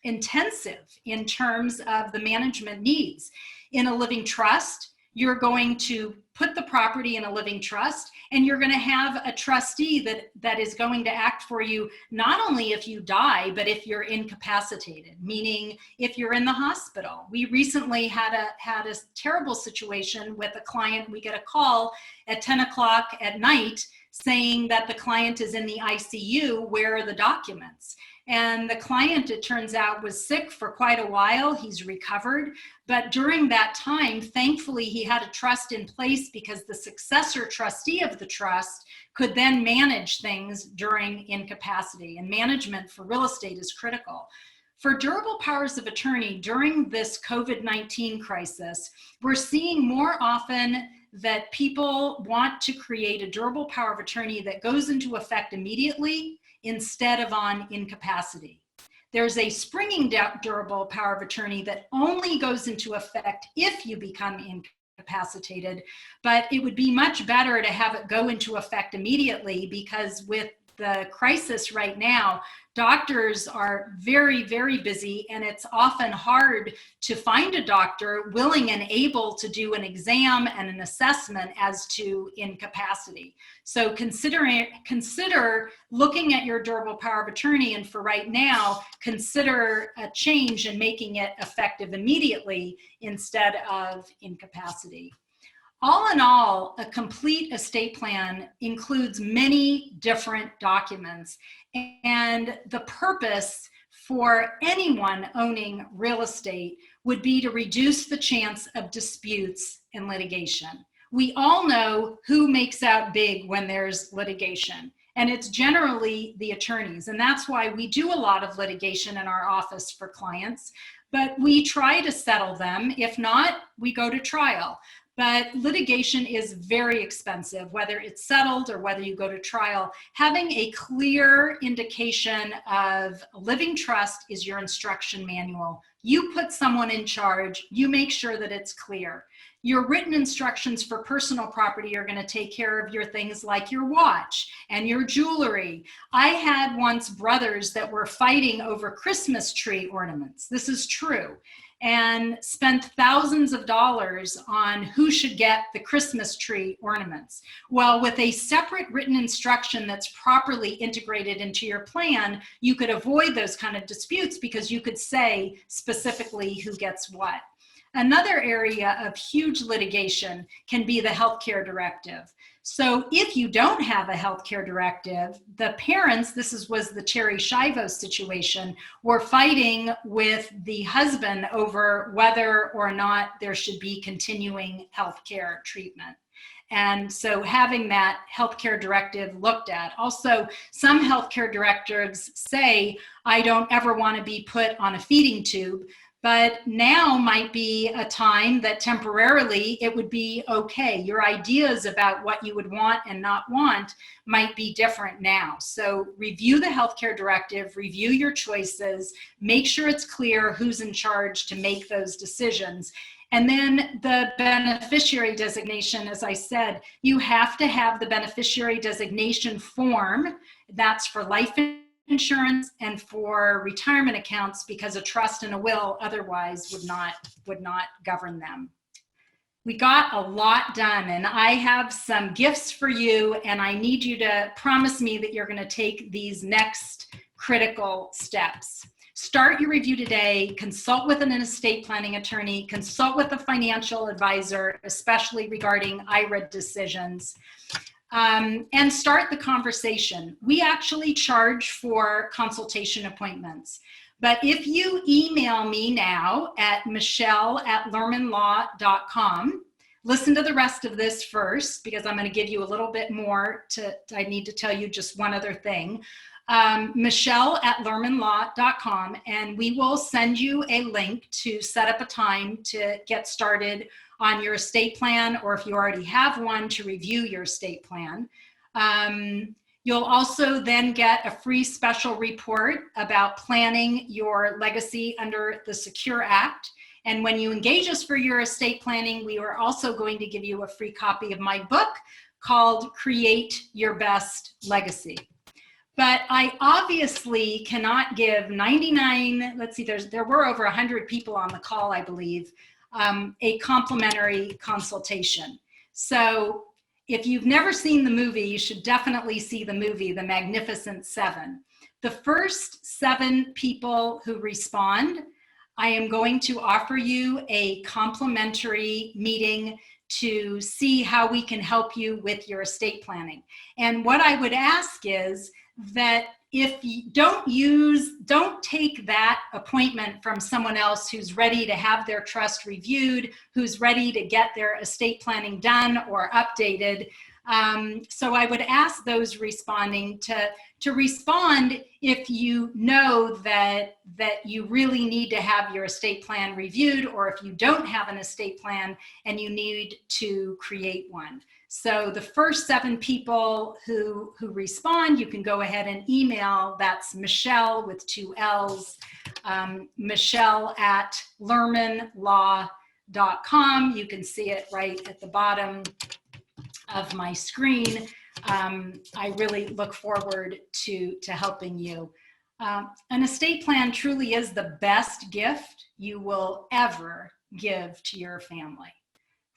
Speaker 2: intensive in terms of the management needs. In a living trust, you're going to put the property in a living trust, and you're going to have a trustee that is going to act for you, not only if you die, but if you're incapacitated, meaning if you're in the hospital. We recently had a terrible situation with a client. We get a call at 10 o'clock at night saying that the client is in the ICU. Where are the documents? And the client, it turns out, was sick for quite a while. He's recovered. But during that time, thankfully, he had a trust in place, because the successor trustee of the trust could then manage things during incapacity. And management for real estate is critical. For durable powers of attorney during this COVID-19 crisis, we're seeing more often that people want to create a durable power of attorney that goes into effect immediately instead of on incapacity. There's a springing durable power of attorney that only goes into effect if you become incapacitated, but it would be much better to have it go into effect immediately, because with the crisis right now, doctors are very, very busy, and it's often hard to find a doctor willing and able to do an exam and an assessment as to incapacity. So consider looking at your durable power of attorney, and for right now, consider a change and making it effective immediately instead of incapacity. All in all, a complete estate plan includes many different documents, and the purpose for anyone owning real estate would be to reduce the chance of disputes and litigation. We all know who makes out big when there's litigation, and it's generally the attorneys, and that's why we do a lot of litigation in our office for clients, but we try to settle them. If not, we go to trial. But litigation is very expensive, whether it's settled or whether you go to trial. Having a clear indication of a living trust is your instruction manual. You put someone in charge, you make sure that it's clear. Your written instructions for personal property are going to take care of your things like your watch and your jewelry. I had once brothers that were fighting over Christmas tree ornaments. This is true. And spent thousands of dollars on who should get the Christmas tree ornaments. Well, with a separate written instruction that's properly integrated into your plan, you could avoid those kind of disputes, because you could say specifically who gets what. Another area of huge litigation can be the healthcare directive. So if you don't have a healthcare directive, the parents, was the Cherry Shivo situation, were fighting with the husband over whether or not there should be continuing healthcare treatment. And so having that healthcare directive looked at. Also, some healthcare directives say, I don't ever want to be put on a feeding tube. But now might be a time that temporarily it would be okay. Your ideas about what you would want and not want might be different now. So review the healthcare directive, review your choices, make sure it's clear who's in charge to make those decisions. And then the beneficiary designation, as I said, you have to have the beneficiary designation form. That's for life insurance and for retirement accounts, because a trust and a will otherwise would not govern them. We got a lot done, and I have some gifts for you, and I need you to promise me that you're going to take these next critical steps. Start your review today, consult with an estate planning attorney, consult with a financial advisor, especially regarding IRA decisions. and start the conversation. We actually charge for consultation appointments. But if you email me now at michelle@lermanlaw.com, listen to the rest of this first, because I'm going to give you a little bit more I need to tell you just one other thing. Michelle@lermanlaw.com, and we will send you a link to set up a time to get started on your estate plan, or if you already have one, to review your estate plan. You'll also then get a free special report about planning your legacy under the Secure Act. And when you engage us for your estate planning, we are also going to give you a free copy of my book called Create Your Best Legacy. But I obviously cannot give 99, let's see, there were over 100 people on the call, I believe, a complimentary consultation. So if you've never seen the movie, you should definitely see the movie, The Magnificent Seven. The first 7 people who respond, I am going to offer you a complimentary meeting to see how we can help you with your estate planning. And what I would ask is that if you don't take that appointment from someone else who's ready to have their trust reviewed, who's ready to get their estate planning done or updated. So I would ask those responding to respond if you know that you really need to have your estate plan reviewed, or if you don't have an estate plan and you need to create one. So the first 7 people who respond, you can go ahead and email. That's Michelle with 2 L's, Michelle@lermanlaw.com. You can see it right at the bottom of my screen. I really look forward to helping you. An estate plan truly is the best gift you will ever give to your family.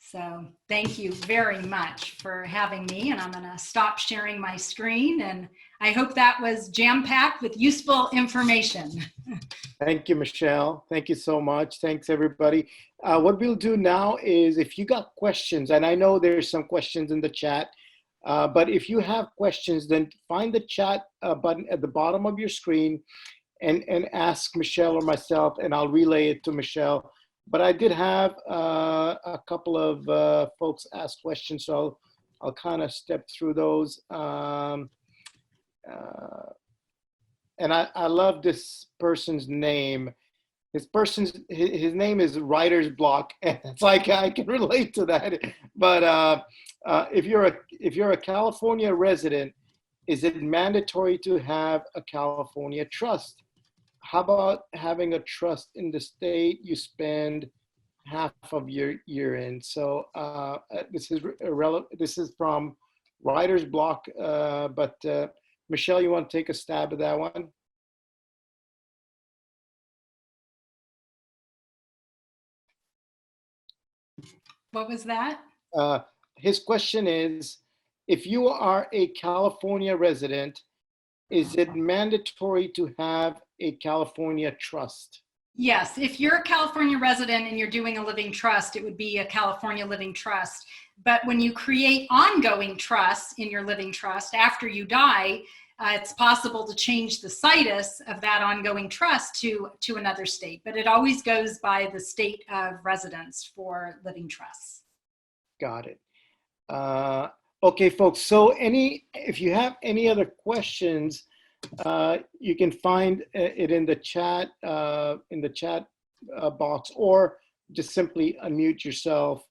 Speaker 2: So thank you very much for having me, and I'm going to stop sharing my screen, and I hope that was jam-packed with useful information.
Speaker 1: Thank you, Michelle. Thank you so much. Thanks, everybody. What we'll do now is, if you got questions, and I know there's some questions in the chat, but if you have questions, then find the chat button at the bottom of your screen and ask Michelle or myself, and I'll relay it to Michelle. But I did have a couple of folks ask questions, so I'll kind of step through those. And I love this person's name. His name is Writer's Block, and it's like I can relate to that. But if you're a California resident, is it mandatory to have a California trust? How about having a trust in the state you spend half of your year in? So this is from Writer's Block, but Michelle, you want to take a stab at that one?
Speaker 2: What was that?
Speaker 1: His question is, if you are a California resident, is it mandatory to have a California trust?
Speaker 2: Yes, if you're a California resident and you're doing a living trust, it would be a California living trust. But when you create ongoing trusts in your living trust after you die, it's possible to change the situs of that ongoing trust to another state. But it always goes by the state of residence for living trusts.
Speaker 1: Got it. Okay, folks. So if you have any other questions, you can find it in the chat box, or just simply unmute yourself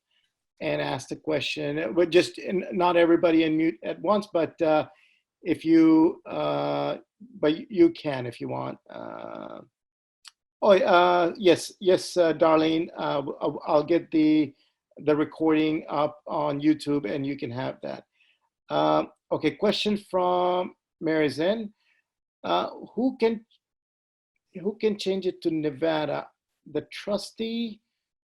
Speaker 1: and ask the question. But just not everybody unmute at once, but if you you can if you want. Yes, Darlene. I'll get the recording up on YouTube, and you can have that. Okay, question from Mary Zen. Who can change it to Nevada? The trustee?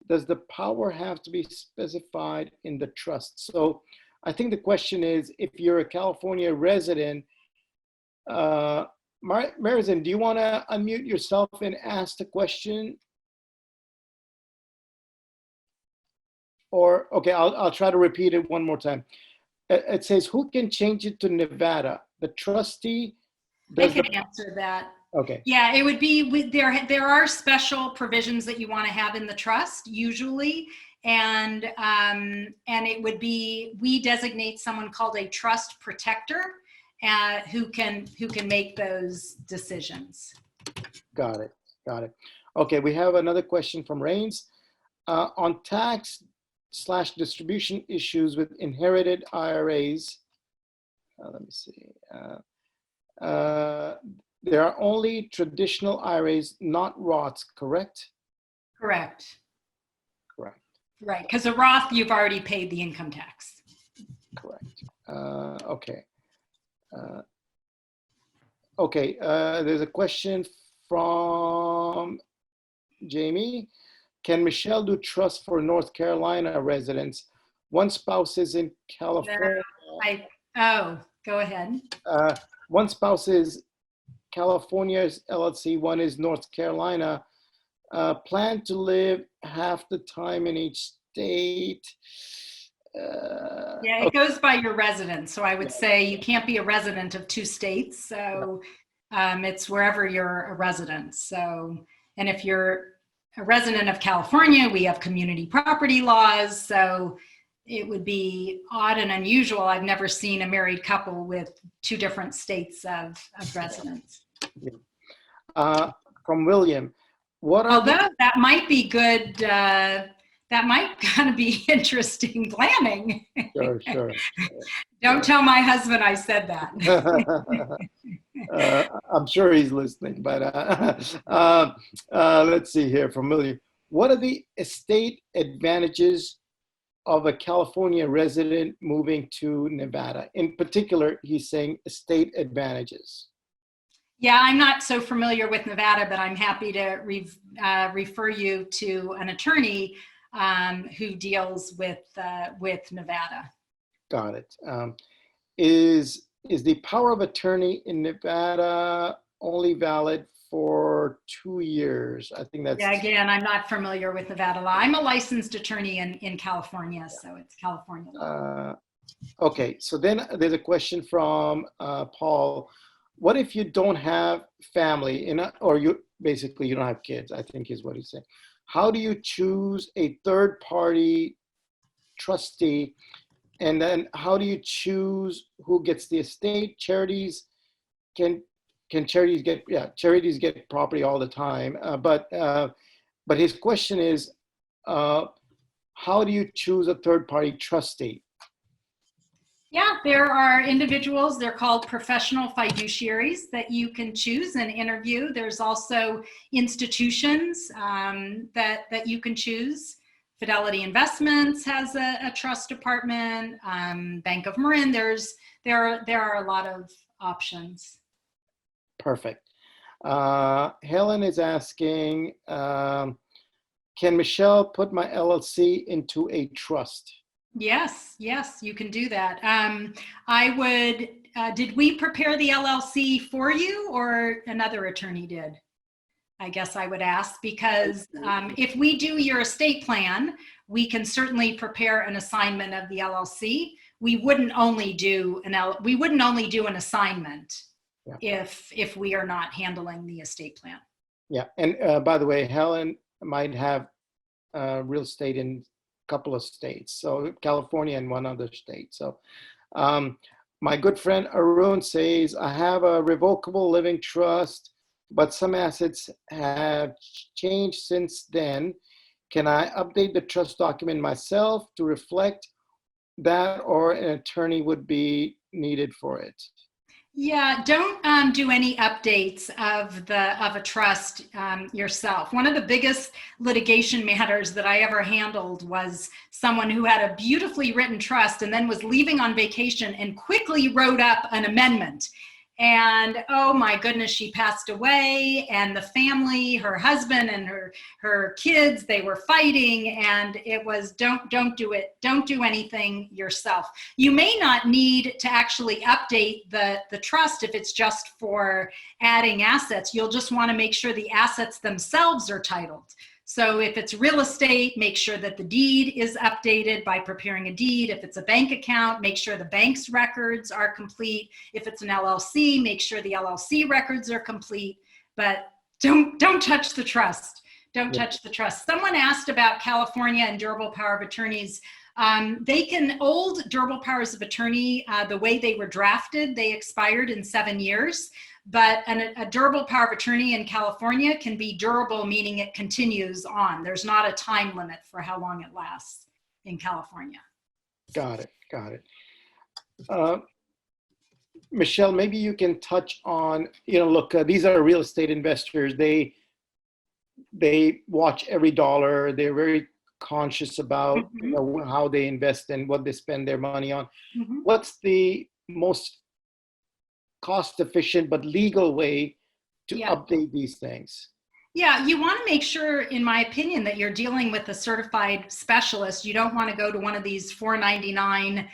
Speaker 1: Does the power have to be specified in the trust? So I think the question is, if you're a California resident, Mary Zen, do you want to unmute yourself and ask the question? Or, okay, I'll try to repeat it one more time. it says, who can change it to Nevada? The trustee
Speaker 2: I
Speaker 1: does
Speaker 2: can
Speaker 1: the,
Speaker 2: answer that.
Speaker 1: okay,
Speaker 2: Yeah, it would be there are special provisions that you want to have in the trust usually, and it would be, we designate someone called a trust protector who can make those decisions.
Speaker 1: got it, got it. Okay, we have another question from Rains. On tax/distribution issues with inherited IRAs, let me see. There are only traditional IRAs, not Roths, correct?
Speaker 2: Correct.
Speaker 1: Correct,
Speaker 2: Right, because a Roth, you've already paid the income tax.
Speaker 1: correct. Okay. There's a question from Jamie. Can Michelle do trust for North Carolina residents? One spouse is in California.
Speaker 2: Go ahead.
Speaker 1: One spouse is California's LLC, one is North Carolina. Plan to live half the time in each state.
Speaker 2: Yeah, it goes by your residence. So I would say you can't be a resident of 2 states. So it's wherever you're a resident. So, and if you're a resident of California, we have community property laws. So it would be odd and unusual. I've never seen a married couple with 2 different states of residence.
Speaker 1: From William,
Speaker 2: although that might be good, that might kind of be interesting planning.
Speaker 1: Sure.
Speaker 2: Don't tell my husband I said that.
Speaker 1: I'm sure he's listening, but let's see here from William. What are the estate advantages of a California resident moving to Nevada? In particular, he's saying estate advantages.
Speaker 2: Yeah, I'm not so familiar with Nevada, but I'm happy to refer you to an attorney who deals with Nevada.
Speaker 1: Got it. Is the power of attorney in Nevada only valid for 2 years? I think that's.
Speaker 2: Yeah, again, I'm not familiar with Nevada law. I'm a licensed attorney in California, so it's California law.
Speaker 1: Okay, so then there's a question from Paul. What if you don't have family or you don't have kids, I think is what he's saying. How do you choose a third party trustee? And then how do you choose who gets the estate? Charities can charities get property all the time. But his question is, how do you choose a third party trustee?
Speaker 2: Yeah, there are individuals, they're called professional fiduciaries that you can choose and interview. There's also institutions that you can choose. Fidelity Investments has a trust department, Bank of Marin, there are a lot of options.
Speaker 1: Perfect. Helen is asking, can Michelle put my LLC into a trust?
Speaker 2: Yes, you can do that. I would, did we prepare the LLC for you or another attorney did? I guess I would ask, because if we do your estate plan, we can certainly prepare an assignment of the LLC. We wouldn't only do an assignment if we are not handling the estate plan.
Speaker 1: Yeah, and by the way, Helen might have real estate in couple of states, so California and one other state. So my good friend Arun says, I have a revocable living trust, but some assets have changed since then. Can I update the trust document myself to reflect that, or an attorney would be needed for it?
Speaker 2: Yeah, don't do any updates of a trust yourself. One of the biggest litigation matters that I ever handled was someone who had a beautifully written trust and then was leaving on vacation and quickly wrote up an amendment. And oh my goodness, she passed away, and the family, her husband and her kids, they were fighting, and it was don't do it. Don't do anything yourself. You may not need to actually update the trust if it's just for adding assets. You'll just want to make sure the assets themselves are titled. So if it's real estate, make sure that the deed is updated by preparing a deed. If it's a bank account, make sure the bank's records are complete. If it's an LLC, make sure the LLC records are complete. But don't touch the trust. Don't touch the trust. Someone asked about California and durable power of attorneys. Old durable powers of attorney, the way they were drafted, they expired in 7 years. But a durable power of attorney in California can be durable, meaning it continues on. There's not a time limit for how long it lasts in California.
Speaker 1: Got it. Got it. Michelle, maybe you can touch on, look, these are real estate investors. They watch every dollar. They're very conscious about how they invest and what they spend their money on. What's the most cost efficient but legal way to update these things?
Speaker 2: Yeah, you want to make sure, in my opinion, that you're dealing with a certified specialist. You don't want to go to one of these $4.99,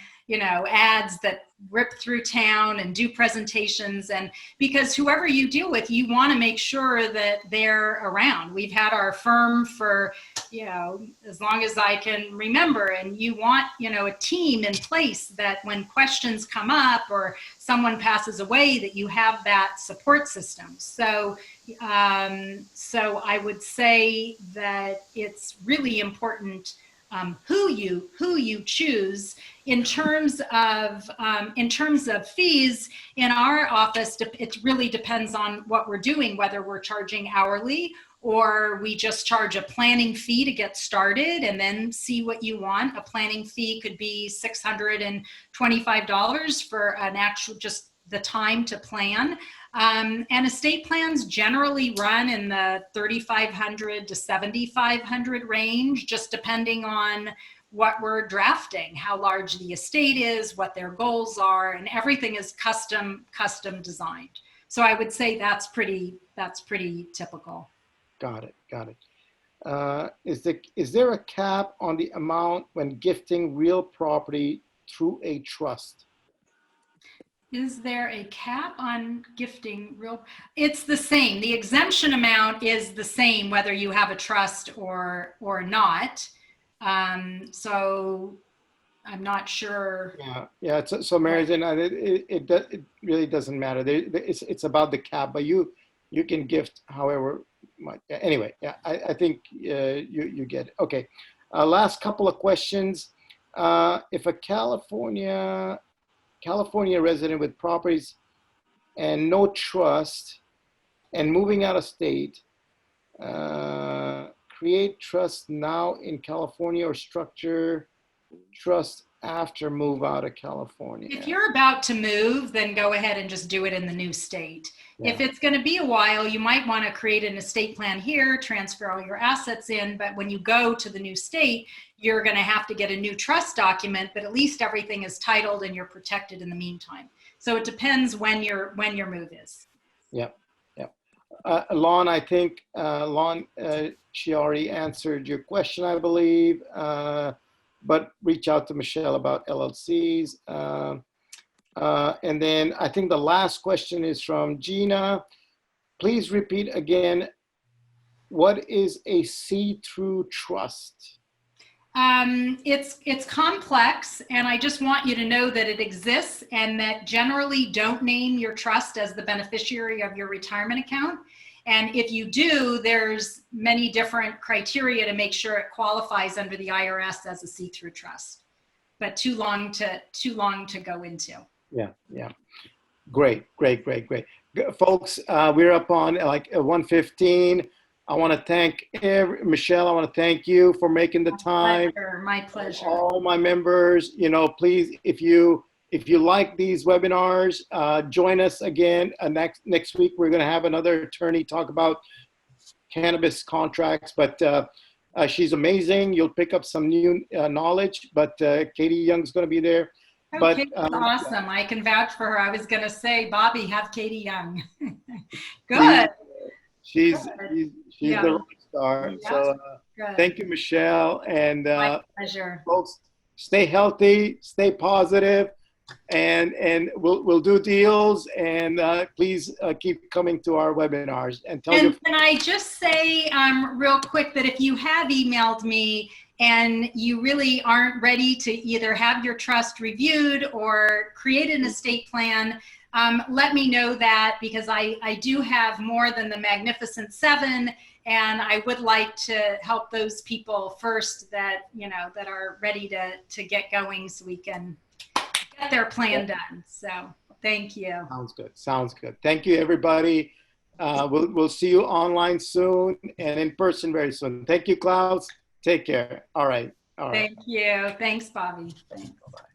Speaker 2: ads that rip through town and do presentations. And because whoever you deal with, you want to make sure that they're around. We've had our firm for, as long as I can remember, and you want, a team in place that when questions come up or someone passes away, that you have that support system. So I would say that it's really important who you choose. In terms of fees in our office, it really depends on what we're doing, whether we're charging hourly or we just charge a planning fee to get started and then see what you want. A planning fee could be $625 for an actual, just the time to plan. And estate plans generally run in the $3,500 to $7,500 range, just depending on what we're drafting, how large the estate is, what their goals are, and everything is custom designed. So I would say that's pretty typical.
Speaker 1: Got it. Is there a cap on the amount when gifting real property through a trust?
Speaker 2: Is there a cap on gifting real? It's the same. The exemption amount is the same whether you have a trust or not. So I'm not sure.
Speaker 1: Yeah. So Mary-Jane, it really doesn't matter. It's about the cap, but you can gift however much. Anyway, yeah, I think you get it. Okay. Last couple of questions. If a California resident with properties and no trust and moving out of state, create trust now in California or structure trust after move out of California?
Speaker 2: If you're about to move, then go ahead and just do it in the new state. Yeah. If it's going to be a while, you might want to create an estate plan here, transfer all your assets in, but when you go to the new state, you're going to have to get a new trust document, but at least everything is titled and you're protected in the meantime. So it depends when your move is.
Speaker 1: Yep. Lon, I think, she already answered your question, I believe, but reach out to Michelle about LLCs. And then I think the last question is from Gina. Please repeat again, what is a see-through trust?
Speaker 2: It's complex, and I just want you to know that it exists and that generally don't name your trust as the beneficiary of your retirement account. And if you do, there's many different criteria to make sure it qualifies under the IRS as a see-through trust, but too long to go into.
Speaker 1: Yeah. Great. Folks, we're up on like 1:15. I want to thank Michelle. I want to thank you for making the time.
Speaker 2: My pleasure.
Speaker 1: All my members, please, if you like these webinars, join us again next week. We're going to have another attorney talk about cannabis contracts, but she's amazing. You'll pick up some new knowledge, but Katie Young's going to be there.
Speaker 2: Oh, but Katie's awesome. I can vouch for her. I was going to say, Bobby, have Katie Young. Good.
Speaker 1: She's the rock star. Yeah. So thank you, Michelle. And
Speaker 2: my pleasure.
Speaker 1: Folks, stay healthy, stay positive. and we'll do deals, and please keep coming to our webinars and tell
Speaker 2: And can I just say real quick that if you have emailed me and you really aren't ready to either have your trust reviewed or create an estate plan, let me know that, because I do have more than the Magnificent Seven, and I would like to help those people first that, you know, that are ready to get going so we can get their plan done. So thank you.
Speaker 1: Sounds good. Sounds good. Thank you, everybody. We'll see you online soon and in person very soon. Thank you, Klaus. Take care. All right. All right.
Speaker 2: Thank you. Thanks, Bobby. Thanks.
Speaker 1: Bye-bye.